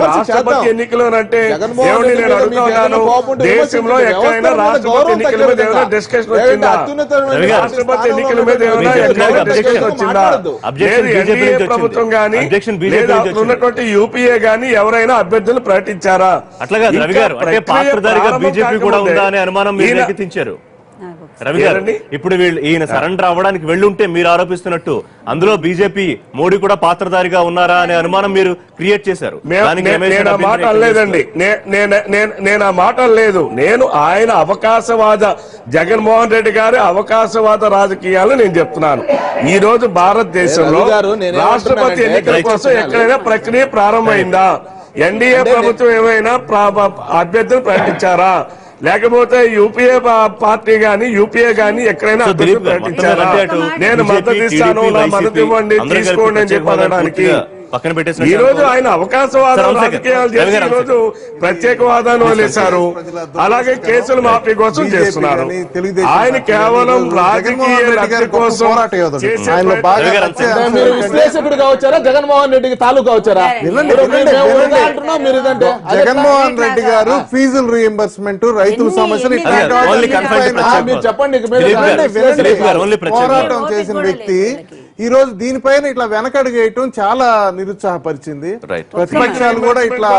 రాష్ట్రపతి ఎన్నికలోనంటే నేను అడుగుతున్నాను, దేశంలో ఎక్కడైనా రాష్ట్రపతి ఎన్నికల మీద ఏమైనా డిస్కషన్ వచ్చిందా? రాష్ట్రపతి ఎన్నికల మీద ఏమైనా డిస్కషన్ వచ్చిందా? ఎన్డీఏ ప్రభుత్వం కానీ లేదా ఉన్నటువంటి యూపీఏ గానీ ఎవరైనా అభ్యర్థులు ప్రకటించారా? అట్లాగా రవి గారు, అంటే పాత్రధారిగా బీజేపీ కూడా ఉందా అనే అనుమానం మీరు రేకెత్తించారు. రవి గారు, ఇప్పుడు ఈయన సరెండర్ అవ్వడానికి వెళ్ళుంటే మీరు ఆరోపిస్తున్నట్టు అందులో బీజేపీ మోడీ కూడా పాత్రధారిగా ఉన్నారా అనే అనుమానం మీరు క్రియేట్ చేశారు. నేను ఆ మాట అనలేదండి, నేను ఆ మాట అనలేదు. నేను ఆయన అవకాశవాద జగన్మోహన్ రెడ్డి గారి అవకాశవాద రాజకీయాలు నేను చెప్తున్నాను. ఈ రోజు భారతదేశంలో రాష్ట్రపతి ఎన్నికల కోసం ఎక్కడైనా ప్రక్రియ ప్రారంభమైందా? ఎన్డీఏ ప్రభుత్వం ఏమైనా అభ్యర్థులు ప్రకటించారా? లేకపోతే యూపీఏ పార్టీ గాని యూపీఏ గాని ఎక్కడైనా ప్రకటించారా? నేను మద్దతు ఇస్తాను, నా మద్దతు ఇవ్వండి, తీసుకోండి అని చెప్పడానికి పక్కన పెట్టేసి ఈ రోజు ఆయన అవకాశవాద రాజకీయాలు చేసి ఈ రోజు ప్రత్యేకవాదాన్ని వదిలేశారు. అలాగే కేసులు మాఫీ కోసం చేస్తున్నారు. ఆయన కేవలం రాజకీయ లబ్ధి కోసం విశ్లేషకుడిగా వచ్చారా, జగన్మోహన్ రెడ్డికి తాలూకా వచ్చారా? జగన్మోహన్ రెడ్డి గారు ఫీజుల రీఎంబర్స్మెంట్, రైతుల సమస్యలు చెప్పండి. పోరాటం చేసిన వ్యక్తి ఈ రోజు దీనిపైన ఇట్లా వెనకడుగేయటం చాలా నిరుత్సాహపరిచింది. ప్రతిపక్షాలు కూడా ఇట్లా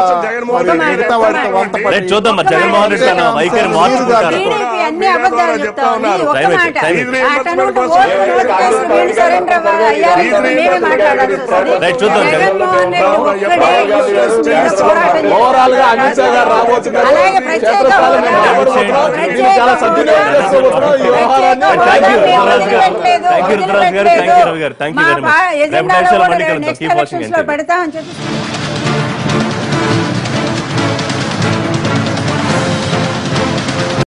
చూద్దాం జగన్మోహన్ రెడ్డి తన వైఖరి మార్చుకుంటారు. ఓవరాల్ గా అమిత్ షా గారు రాబోతున్నారు. Thank you very much. పెడతా అని చెప్పి